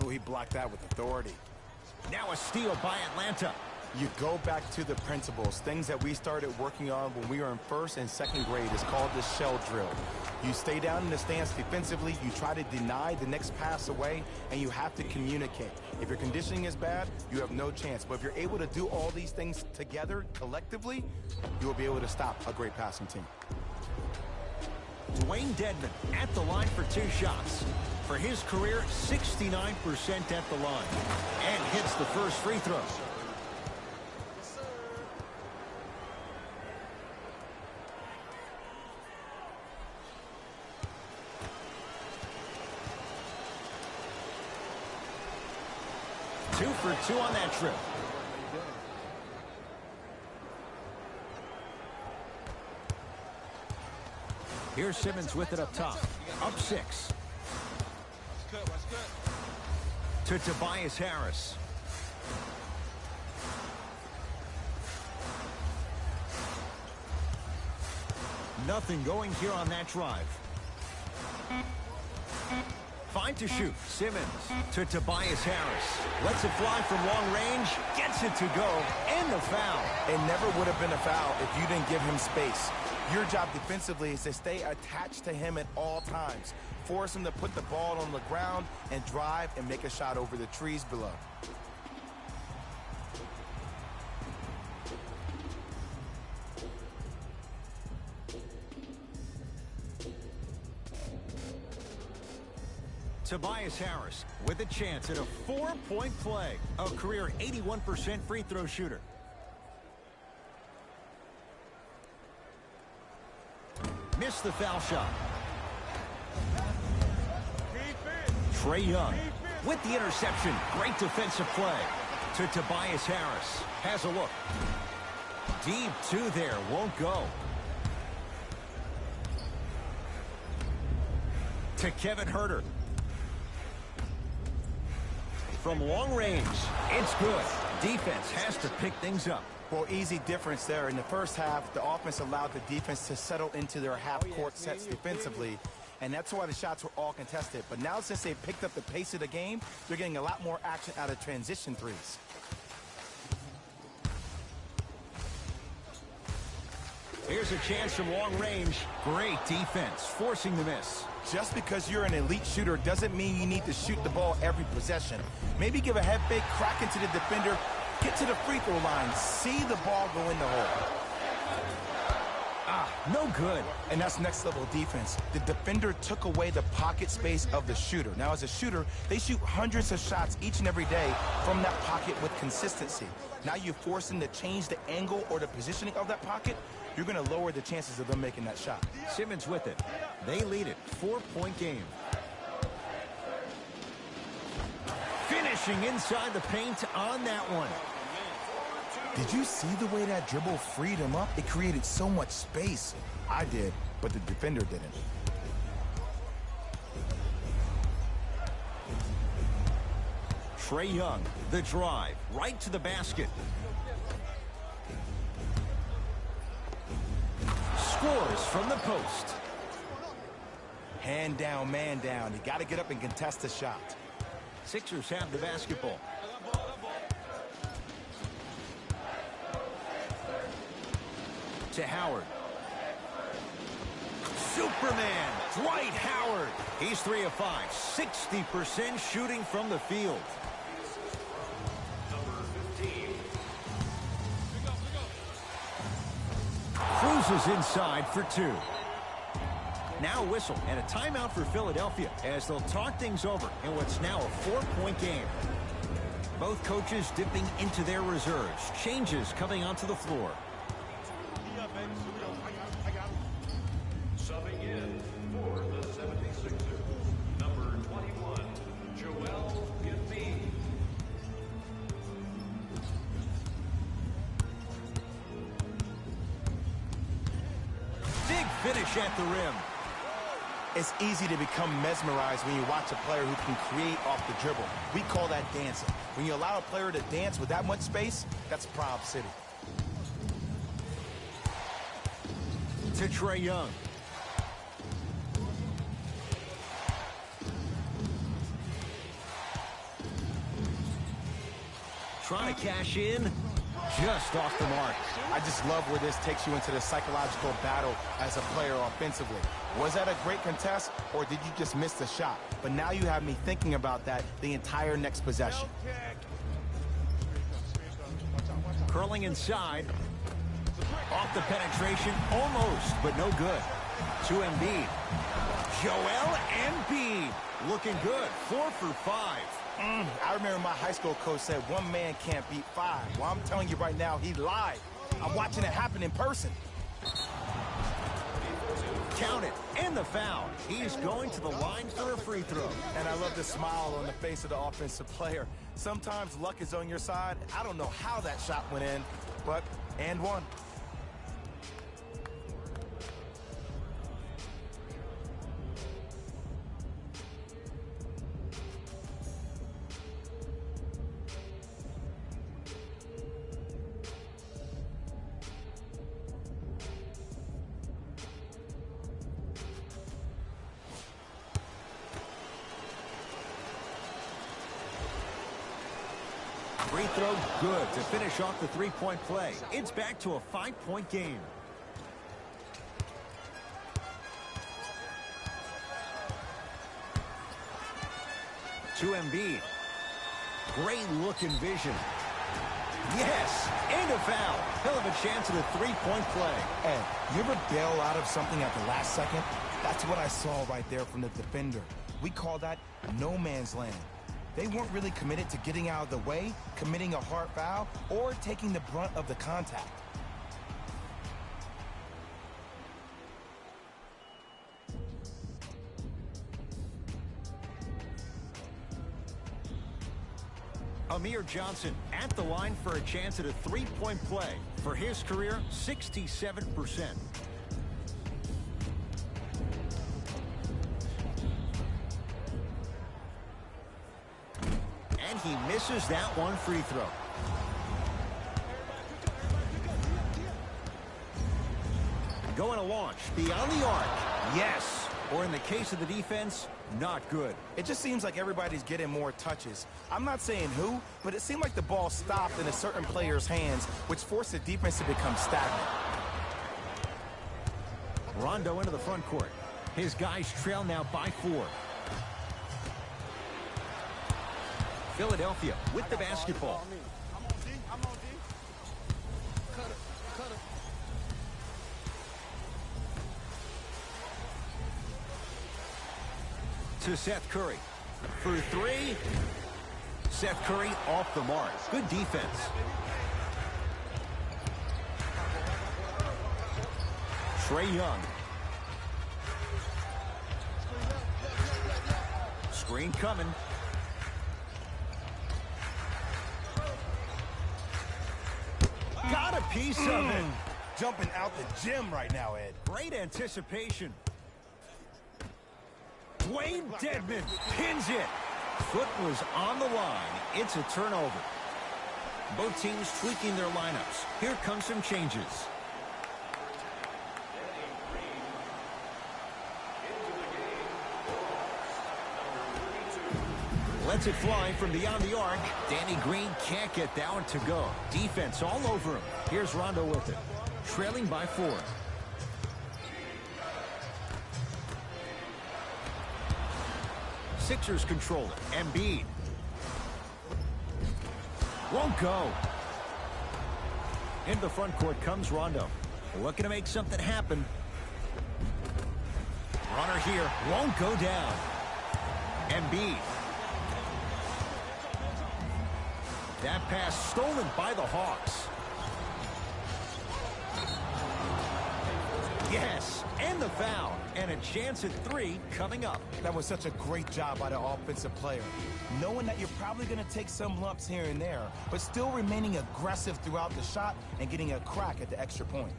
Oh, he blocked that with authority. Now a steal by Atlanta. You go back to the principles, things that we started working on when we were in first and second grade. Is called the shell drill. You stay down in the stance defensively, you try to deny the next pass away, and you have to communicate. If your conditioning is bad, you have no chance. But if you're able to do all these things together, collectively, you will be able to stop a great passing team. Dwayne Dedmon at the line for two shots. For his career, 69% at the line. And hits the first free throw. Two for two on that trip. Here's Simmons with it up top. Up six. To Tobias Harris. Nothing going here on that drive. Fine to shoot. Simmons to Tobias Harris. Lets it fly from long range. Gets it to go. And the foul. It never would have been a foul if you didn't give him space. Your job defensively is to stay attached to him at all times. Force him to put the ball on the ground and drive and make a shot over the trees below. Tobias Harris with a chance at a 4-point play. A career 81% free throw shooter. Missed the foul shot. Trae Young with the interception. Great defensive play. To Tobias Harris. Has a look. Deep two there. Won't go. To Kevin Huerter. From long range. It's good. Defense has to pick things up. Well, easy difference there. In the first half, the offense allowed the defense to settle into their half-court sets defensively, and that's why the shots were all contested. But now, since they picked up the pace of the game, they're getting a lot more action out of transition threes. Here's a chance from long range. Great defense, forcing the miss. Just because you're an elite shooter doesn't mean you need to shoot the ball every possession. Maybe give a head fake, crack into the defender, get to the free throw line, see the ball go in the hole. No good. And that's next level defense. The defender took away the pocket space of the shooter. Now, as a shooter, they shoot hundreds of shots each and every day from that pocket with consistency. Now you force them to change the angle or the positioning of that pocket, you're going to lower the chances of them making that shot. Simmons with it. They lead it. 4-point game. Finishing inside the paint on that one. Did you see the way that dribble freed him up? It created so much space. I did, but the defender didn't. Trae Young, the drive, right to the basket. Scores from the post. Hand down, man down. You got to get up and contest the shot. Sixers have the basketball. To Howard. Superman, Dwight Howard. He's 3 of 5, 60% shooting from the field. Number 15. Cruises inside for 2. Now a whistle and a timeout for Philadelphia as they'll talk things over in what's now a 4-point game. Both coaches dipping into their reserves. Changes coming onto the floor. Subbing in for the 76ers, number 21, Joel Embiid. Big finish at the rim. It's easy to become mesmerized when you watch a player who can create off the dribble. We call that dancing. When you allow a player to dance with that much space, that's Proud City. To Trae Young. Trying to cash in, just off the mark. I just love where this takes you into the psychological battle as a player offensively. Was that a great contest, or did you just miss the shot? But now you have me thinking about that the entire next possession. Curling inside. Off the penetration, almost, but no good. To Embiid. Joel Embiid looking good, 4 for 5. I remember my high school coach said one man can't beat 5. Well, I'm telling you right now, he lied. I'm watching it happen in person. Count it, and the foul. He's going to the line for a free throw. And I love the smile on the face of the offensive player. Sometimes luck is on your side. I don't know how that shot went in, but and one. Free throw good to finish off the three-point play. It's back to a 5-point game. To Embiid. Great look and vision. Yes, and a foul. He'll have a chance at a three-point play. Ed, you ever bail out of something at the last second? That's what I saw right there from the defender. We call that no man's land. They weren't really committed to getting out of the way, committing a hard foul, or taking the brunt of the contact. Amir Johnson at the line for a chance at a three-point play. For his career, 67%. And he misses that one free throw. Going to launch beyond the arc. Yes. Or in the case of the defense, not good. It just seems like everybody's getting more touches. I'm not saying who, but it seemed like the ball stopped in a certain player's hands, which forced the defense to become stagnant. Rondo into the front court. His guys trail now by 4. Philadelphia with the basketball. I'm on D. I'm on D. Cut it. Cut it. To Seth Curry. For 3. Seth Curry off the mark. Good defense. Trae Young. Screen coming. Got a piece of it. Jumping out the gym right now, Ed. Great anticipation. Dwayne Dedmon pins it. Foot was on the line. It's a turnover. Both teams tweaking their lineups. Here come some changes. Lets it fly from beyond the arc. Danny Green can't get that one to go. Defense all over him. Here's Rondo with it. Trailing by 4. Sixers control it. Embiid. Won't go. Into the front court comes Rondo. Looking to make something happen. Runner here. Won't go down. Embiid. That pass stolen by the Hawks. Yes, and the foul. And a chance at 3 coming up. That was such a great job by the offensive player. Knowing that you're probably going to take some lumps here and there, but still remaining aggressive throughout the shot and getting a crack at the extra point.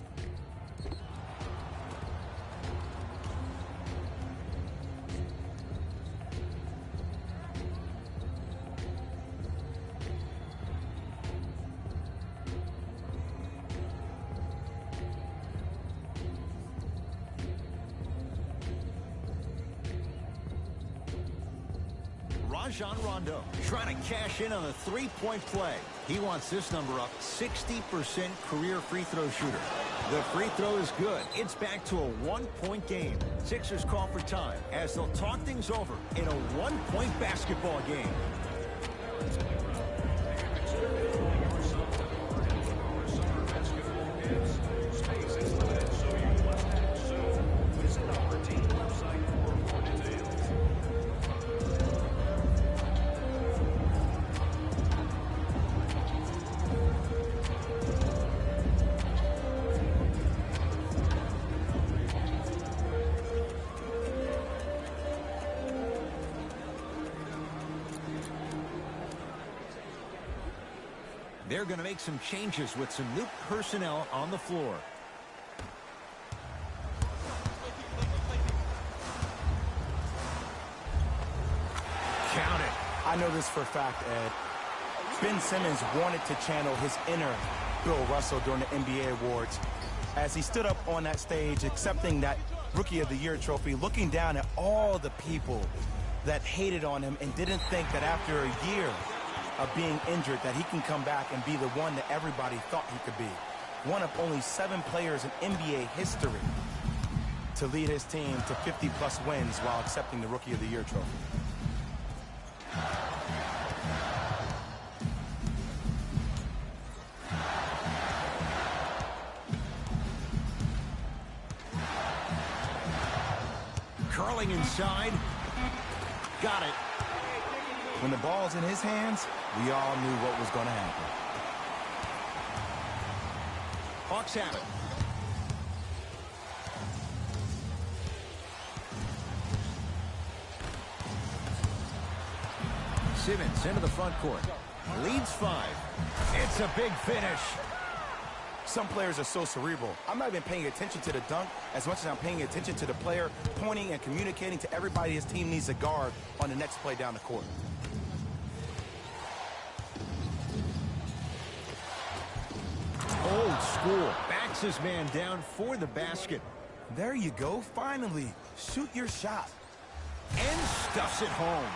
Rajon Rondo trying to cash in on a 3-point play. He wants this number up. 60% career free throw shooter. The free throw is good. It's back to a 1-point game. Sixers call for time as they'll talk things over in a 1-point basketball game. They're going to make some changes with some new personnel on the floor. Count it. I know this for a fact, Ed. Ben Simmons wanted to channel his inner Bill Russell during the NBA awards as he stood up on that stage accepting that Rookie of the Year trophy, looking down at all the people that hated on him and didn't think that after a year of being injured that he can come back and be the one that everybody thought he could be. One of only 7 players in NBA history to lead his team to 50-plus wins while accepting the Rookie of the Year trophy. Curling inside. Got it. When the ball's in his hands, we all knew what was going to happen. Hawks have it. Simmons into the front court. Leads 5. It's a big finish. Some players are so cerebral. I'm not even paying attention to the dunk as much as I'm paying attention to the player pointing and communicating to everybody his team needs to guard on the next play down the court. Old school. Backs his man down for the basket. There you go. Finally. Shoot your shot. And stuffs it home.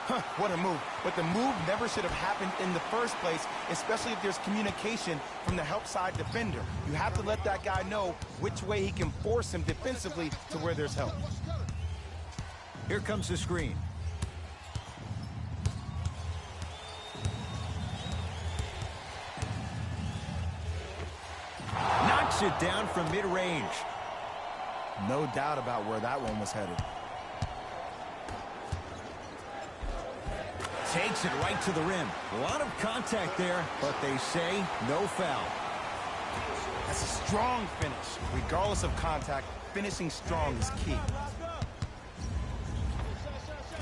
Huh, what a move. But the move never should have happened in the first place, especially if there's communication from the help side defender. You have to let that guy know which way he can force him defensively to where there's help. Here comes the screen. Knocks it down from mid-range. No doubt about where that one was headed. Takes it right to the rim. A lot of contact there, but they say no foul. That's a strong finish. Regardless of contact, finishing strong is key.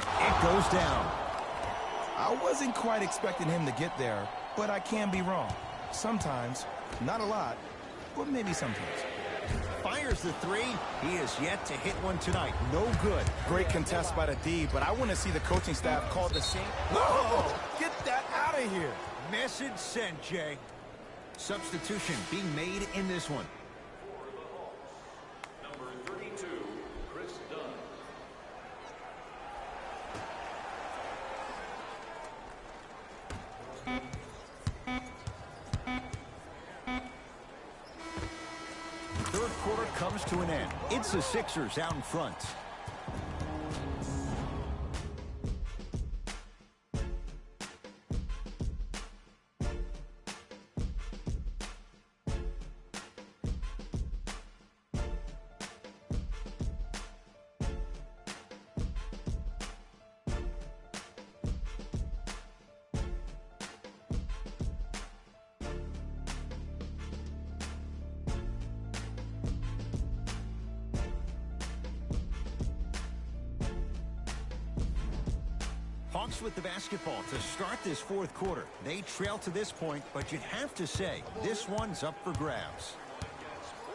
It goes down. I wasn't quite expecting him to get there, but I can be wrong. Sometimes, not a lot, but maybe sometimes. Fires the three. He is yet to hit one tonight. No good. Great contest by the D, but I want to see the coaching staff call the same. Whoa! Get that out of here. Message sent, Jay. Substitution being made in this one. Number 32, Chris Dunn. Third quarter comes to an end. It's the Sixers out in front. Hawks with the basketball to start this fourth quarter. They trail to this point, but you'd have to say this one's up for grabs.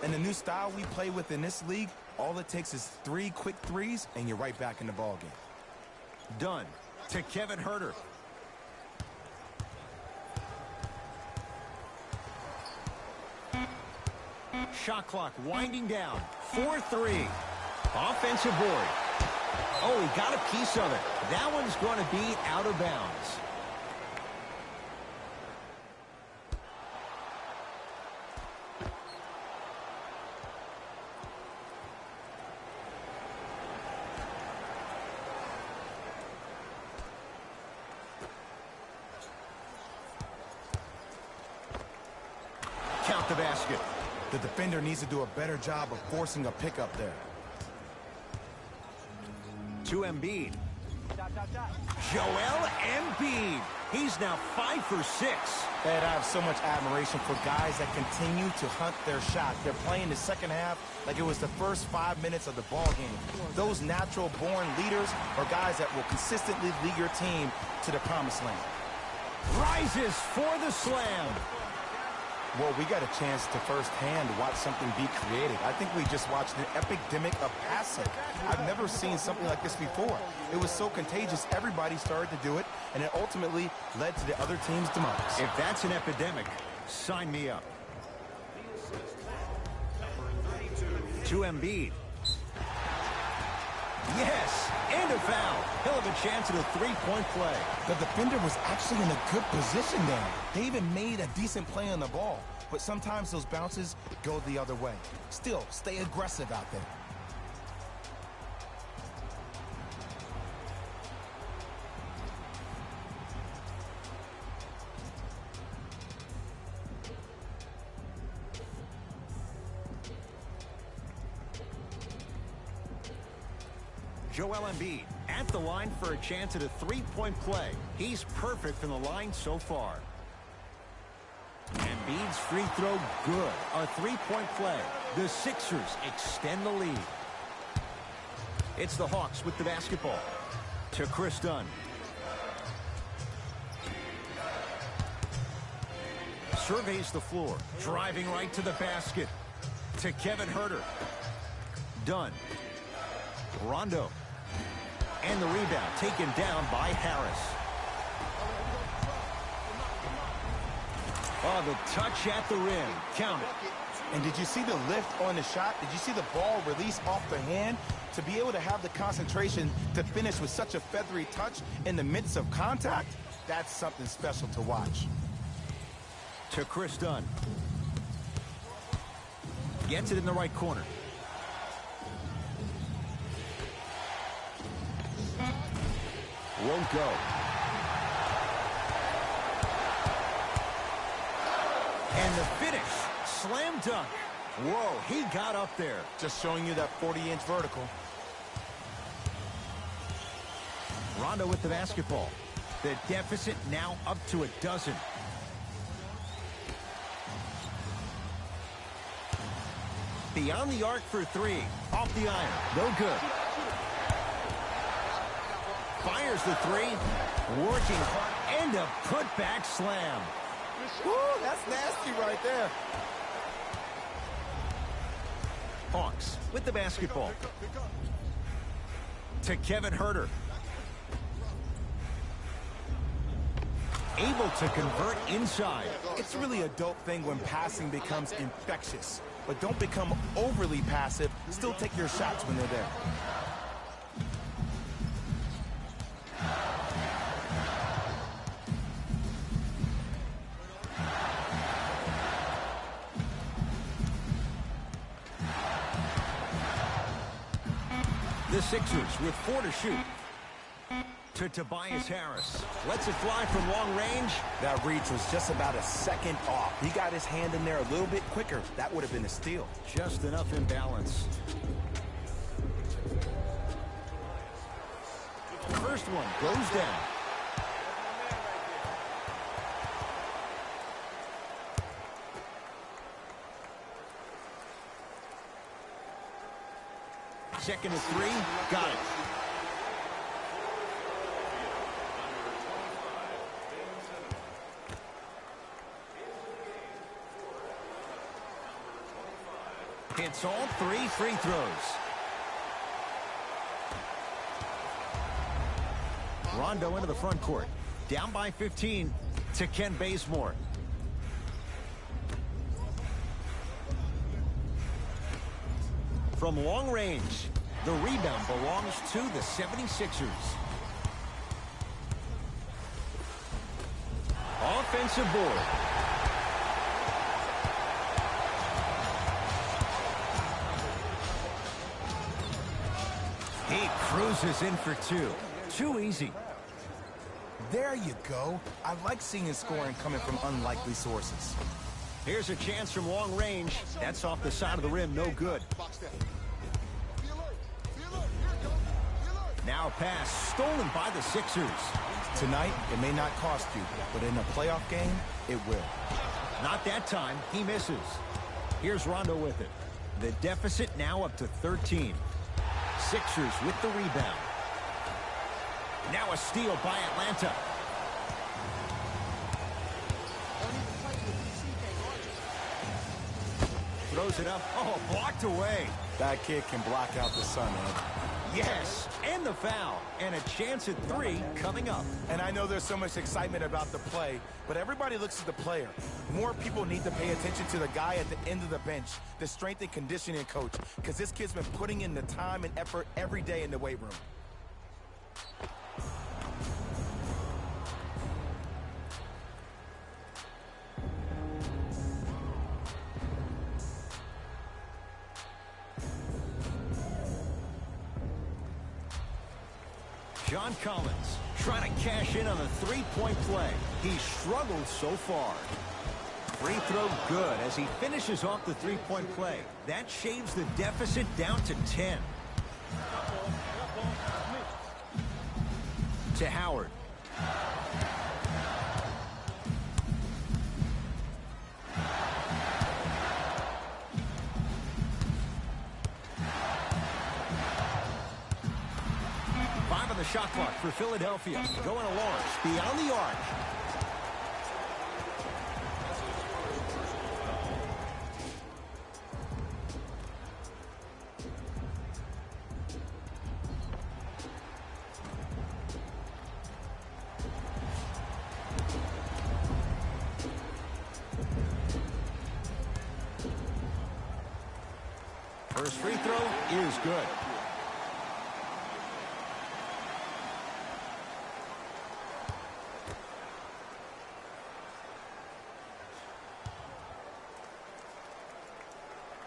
And the new style we play with in this league, all it takes is 3 quick threes, and you're right back in the ballgame. Dunn to Kevin Huerter. Shot clock winding down. 4-3. Offensive board. Oh, he got a piece of it. That one's going to be out of bounds. Count the basket. The defender needs to do a better job of forcing a pickup there. To Embiid. Joel Embiid. He's now 5 for 6. Ed, I have so much admiration for guys that continue to hunt their shot. They're playing the second half like it was the first 5 minutes of the ball game. Those natural-born leaders are guys that will consistently lead your team to the promised land. Rises for the slam. Well, we got a chance to firsthand watch something be created. I think we just watched an epidemic of passing. I've never seen something like this before. It was so contagious, everybody started to do it, and it ultimately led to the other team's demise. If that's an epidemic, sign me up. To Embiid. Yes, and a foul. He'll have a chance at a three-point play. The defender was actually in a good position there. They even made a decent play on the ball, but sometimes those bounces go the other way. Still, stay aggressive out there. Joel Embiid at the line for a chance at a three-point play. He's perfect from the line so far. Embiid's free throw good. A three-point play. The Sixers extend the lead. It's the Hawks with the basketball. To Chris Dunn. Surveys the floor. Driving right to the basket. To Kevin Huerter. Dunn. Rondo. And the rebound taken down by Harris. Oh, the touch at the rim. Count it. And did you see the lift on the shot? Did you see the ball release off the hand? To be able to have the concentration to finish with such a feathery touch in the midst of contact, that's something special to watch. To Chris Dunn. Gets it in the right corner. Won't go. And the finish. Slam dunk. Whoa, he got up there. Just showing you that 40-inch vertical. Rondo with the basketball. The deficit now up to a dozen. Beyond the arc for three. Off the iron. No good. Fires the three. Working hard and a putback slam. Woo, that's nasty right there. Hawks with the basketball. To Kevin Huerter. Able to convert inside. It's really a dope thing when passing becomes infectious. But don't become overly passive. Still take your shots when they're there. The Sixers with 4 to shoot. To Tobias Harris. Lets it fly from long range. That reach was just about a second off. He got his hand in there a little bit quicker. That would have been a steal. Just enough imbalance. First one goes down. Second and 3. Got it. Hits all 3 free throws. Rondo into the front court. Down by 15 to Kent Bazemore. From long range, the rebound belongs to the 76ers. Offensive board. He cruises in for 2. Too easy. There you go. I like seeing scoring coming from unlikely sources. Here's a chance from long range. That's off the side of the rim, no good. Now a pass stolen by the Sixers. Tonight, it may not cost you, but in a playoff game, it will. Not that time. He misses. Here's Rondo with it. The deficit now up to 13. Sixers with the rebound. Now a steal by Atlanta. Throws it up. Oh, blocked away. That kid can block out the sun, Ed. Yes, and the foul. And a chance at 3 coming up. And I know there's so much excitement about the play, but everybody looks at the player. More people need to pay attention to the guy at the end of the bench, the strength and conditioning coach, because this kid's been putting in the time and effort every day in the weight room. John Collins trying to cash in on the three-point play. He struggled so far. Free throw good as he finishes off the three-point play. That shaves the deficit down to 10. To Howard. On the shot clock for Philadelphia. Going to launch beyond the arc. First free throw is good.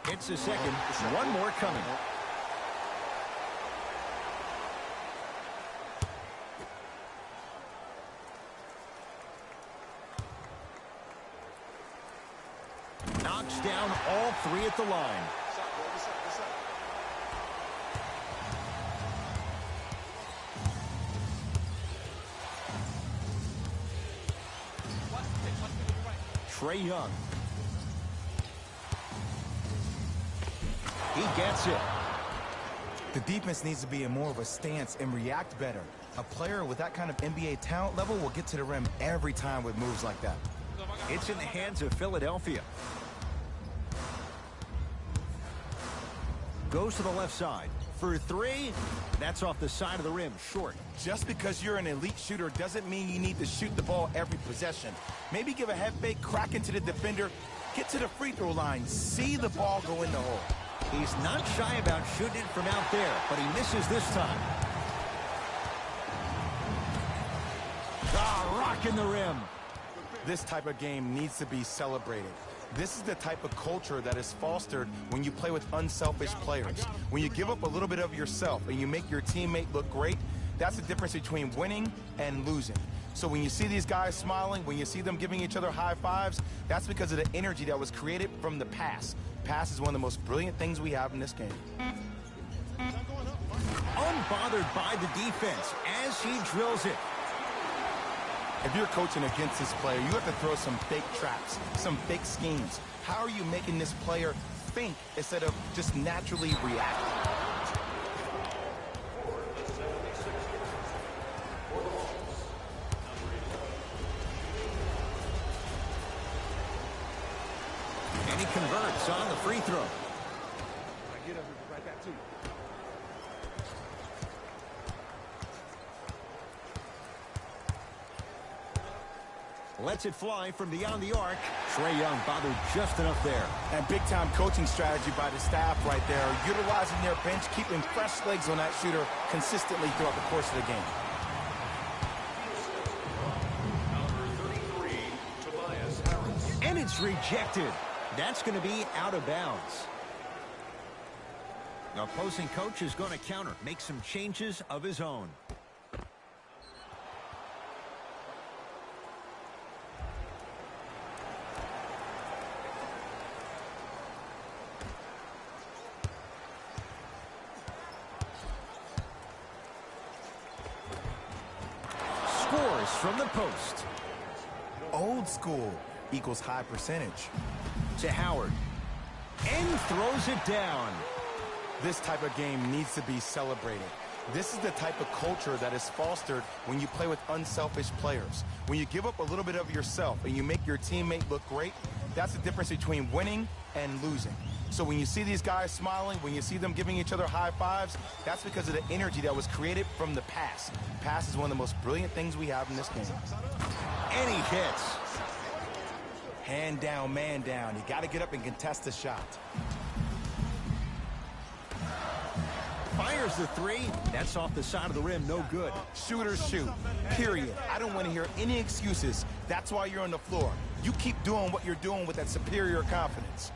It's a second. One more coming. Knocks down all 3 at the line. Trae Young. He gets it. The defense needs to be in more of a stance and react better. A player with that kind of NBA talent level will get to the rim every time with moves like that. It's in the hands of Philadelphia. Goes to the left side. For three, that's off the side of the rim, short. Just because you're an elite shooter doesn't mean you need to shoot the ball every possession. Maybe give a head fake, crack into the defender, get to the free throw line, see the ball go in the hole. He's not shy about shooting it from out there, but he misses this time. Rocking the rim. This type of game needs to be celebrated. This is the type of culture that is fostered when you play with unselfish players. When you give up a little bit of yourself and you make your teammate look great, that's the difference between winning and losing. So when you see these guys smiling, when you see them giving each other high fives, that's because of the energy that was created from the pass. Pass is one of the most brilliant things we have in this game. Unbothered by the defense as he drills it. If you're coaching against this player, you have to throw some fake traps, some fake schemes. How are you making this player think instead of just naturally react? And he converts on the free throw. Get up right back to you. Lets it fly from beyond the arc. Trae Young bothered just enough there. And big-time coaching strategy by the staff right there, utilizing their bench, keeping fresh legs on that shooter consistently throughout the course of the game. Number 33, Tobias Harris. And it's rejected. That's going to be out of bounds. The opposing coach is going to counter, make some changes of his own. Scores from the post. Old school equals high percentage. To Howard. And throws it down. This type of game needs to be celebrated. This is the type of culture that is fostered when you play with unselfish players. When you give up a little bit of yourself and you make your teammate look great, that's the difference between winning and losing. So when you see these guys smiling, when you see them giving each other high fives, that's because of the energy that was created from the pass. Pass is one of the most brilliant things we have in this game. And he hits. Hand down, man down. You got to get up and contest the shot. Fires the three. That's off the side of the rim. No good. Shooters shoot. Period. I don't want to hear any excuses. That's why you're on the floor. You keep doing what you're doing with that superior confidence.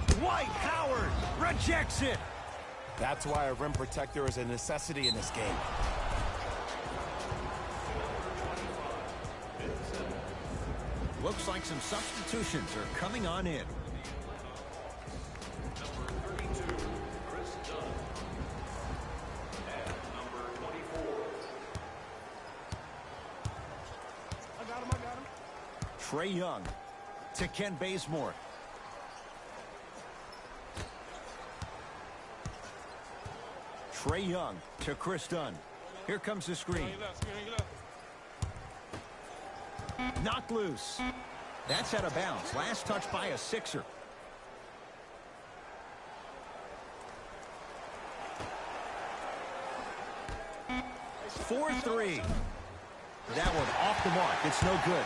Dwight Howard rejects it. That's why a rim protector is a necessity in this game. Looks like some substitutions are coming on in. Number 32, Chris Dunn. And number 24. I got him. Trae Young to Ken Bazemore. Trae Young to Chris Dunn. Here comes the screen. Knocked loose. That's out of bounds. Last touch by a Sixer. For three. That one off the mark. It's no good.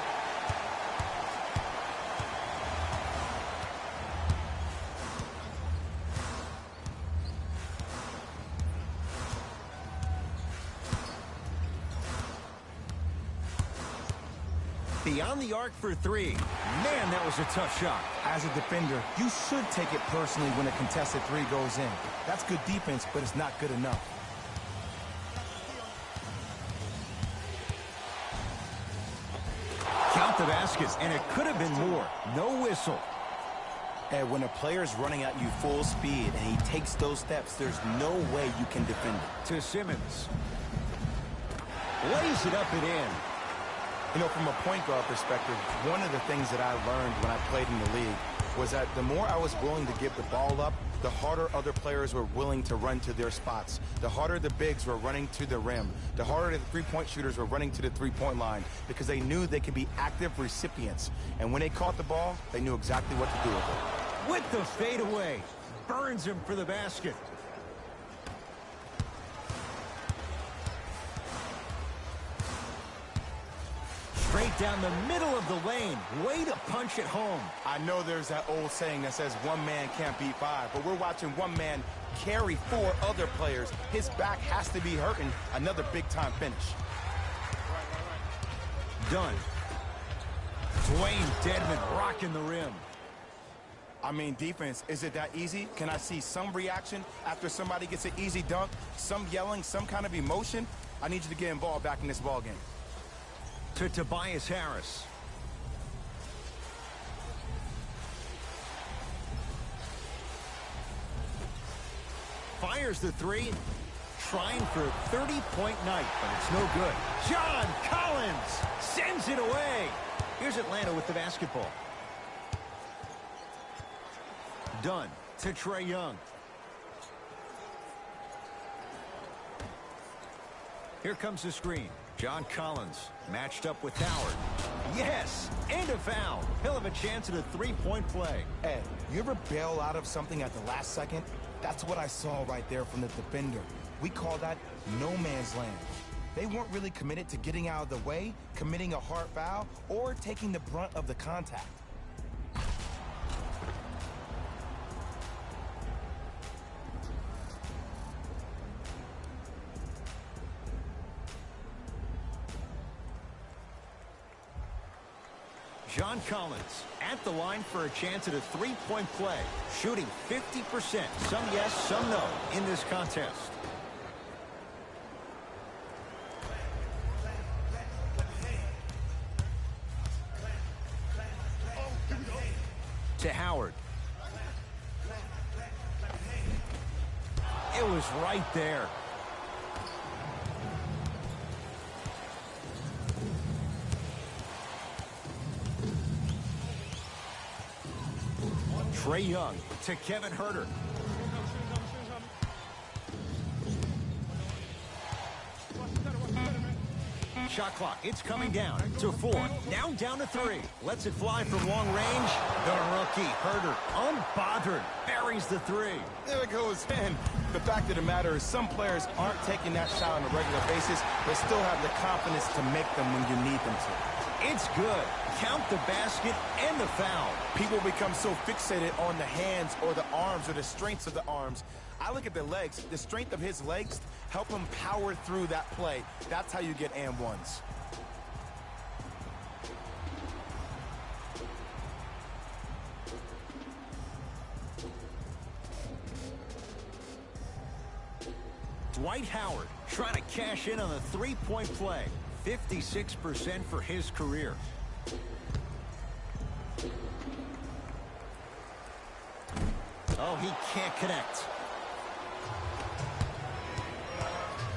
Beyond the arc for three. Man, that was a tough shot. As a defender, you should take it personally when a contested three goes in. That's good defense, but it's not good enough. Count the baskets, and it could have been more. No whistle. And when a player's running at you full speed and he takes those steps, there's no way you can defend it. To Simmons. Lays it up and in. You know, from a point guard perspective, one of the things that I learned when I played in the league was that the more I was willing to give the ball up, the harder other players were willing to run to their spots. The harder the bigs were running to the rim. The harder the three-point shooters were running to the three-point line because they knew they could be active recipients. And when they caught the ball, they knew exactly what to do with it. With the fadeaway, burns him for the basket. Straight down the middle of the lane. Way to punch it home. I know there's that old saying that says one man can't beat five, but we're watching one man carry four other players. His back has to be hurting. Another big-time finish. Done. Dwayne Dedmon rocking the rim. I mean, defense, is it that easy? Can I see some reaction after somebody gets an easy dunk? Some yelling, some kind of emotion? I need you to get involved back in this ballgame. To Tobias Harris. Fires the three. Trying for a 30-point night, but it's no good. John Collins sends it away. Here's Atlanta with the basketball. Dunn to Trae Young. Here comes the screen. John Collins matched up with Howard. Yes, and a foul. He'll have a chance at a three-point play. Ed, you ever bail out of something at the last second? That's what I saw right there from the defender. We call that no man's land. They weren't really committed to getting out of the way, committing a hard foul, or taking the brunt of the contact. John Collins at the line for a chance at a three-point play. Shooting 50%. Some yes, some no in this contest. To Howard. It was right there. Trae Young to Kevin Huerter. Shot clock, it's coming down to 4. Now down to 3. Lets it fly from long range. The rookie, Huerter, unbothered, buries the 3. There it goes in. The fact of the matter is some players aren't taking that shot on a regular basis, but still have the confidence to make them when you need them to. It's good. Count the basket and the foul. People become so fixated on the hands or the arms or the strengths of the arms. I look at the legs. The strength of his legs help him power through that play. That's how you get and ones. Dwight Howard trying to cash in on the three-point play. 56% for his career. Oh, he can't connect.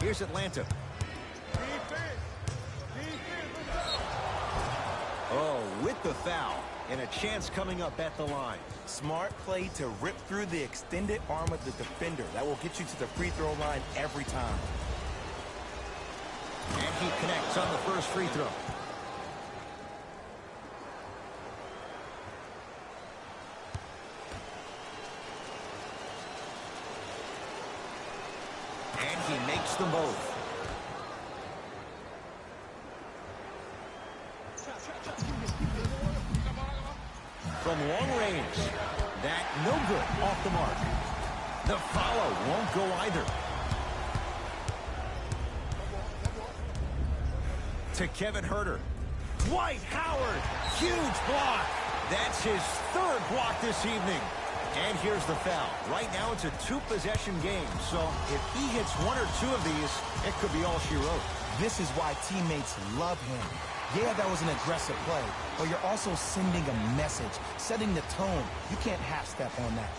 Here's Atlanta. Oh, with the foul. And a chance coming up at the line. Smart play to rip through the extended arm of the defender. That will get you to the free throw line every time. And he connects on the first free throw. And he makes them both. From long range. That no good off the mark. The follow won't go either. To Kevin Huerter. Dwight Howard. Huge block. That's his third block this evening. And here's the foul. Right now it's a two-possession game. So if he hits one or two of these, it could be all she wrote. This is why teammates love him. Yeah, that was an aggressive play, but you're also sending a message, setting the tone. You can't half-step on that.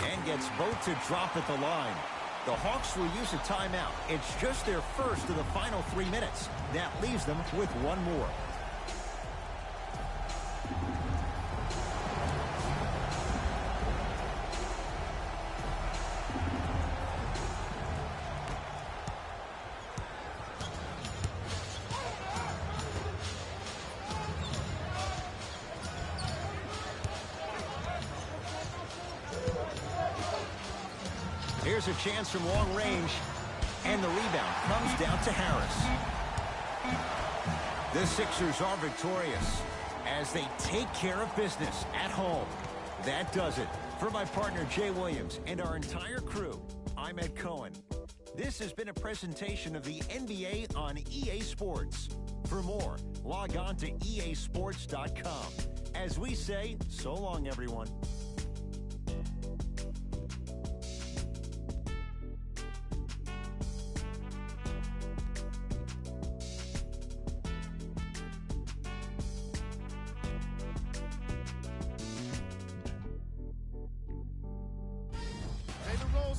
And gets both to drop at the line. The Hawks will use a timeout. It's just their first of the final 3 minutes. That leaves them with one more. Here's a chance from long range, and the rebound comes down to Harris. The Sixers are victorious as they take care of business at home. That does it. For my partner Jay Williams and our entire crew, I'm Ed Cohen. This has been a presentation of the NBA on EA Sports. For more, log on to easports.com. As we say, so long, everyone.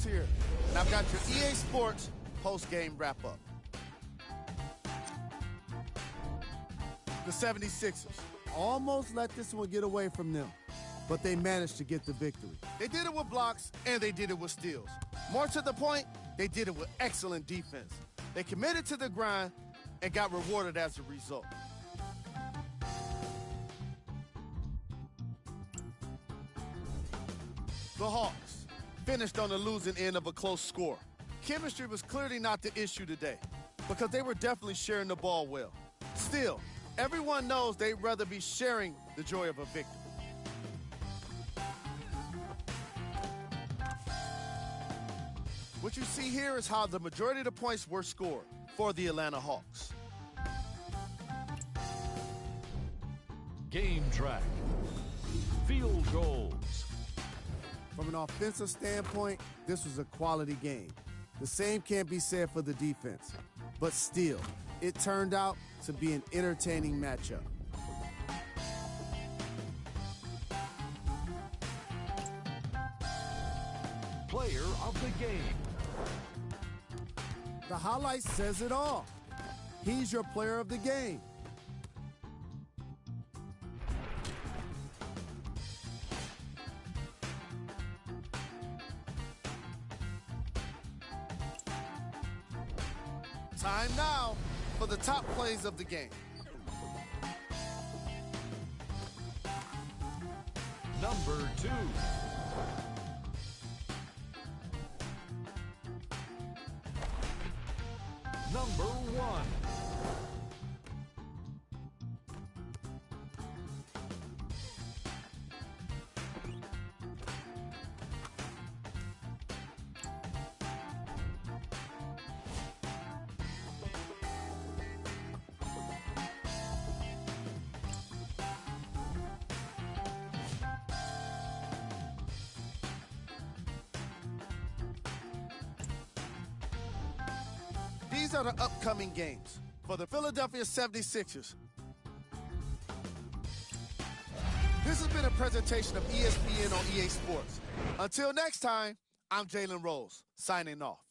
Here, and I've got your EA Sports post-game wrap-up. The 76ers almost let this one get away from them, but they managed to get the victory. They did it with blocks, and they did it with steals. More to the point, they did it with excellent defense. They committed to the grind and got rewarded as a result. The Hawks finished on the losing end of a close score. Chemistry was clearly not the issue today because they were definitely sharing the ball well. Still, everyone knows they'd rather be sharing the joy of a victory. What you see here is how the majority of the points were scored for the Atlanta Hawks. Game track. Field goals. From an offensive standpoint, this was a quality game. The same can't be said for the defense. But still, it turned out to be an entertaining matchup. Player of the game. The highlight says it all. He's your player of the game. Time now for the top plays of the game. Number 2. Number 1. These are the upcoming games for the Philadelphia 76ers. This has been a presentation of ESPN on EA Sports. Until next time, I'm Jalen Rose, signing off.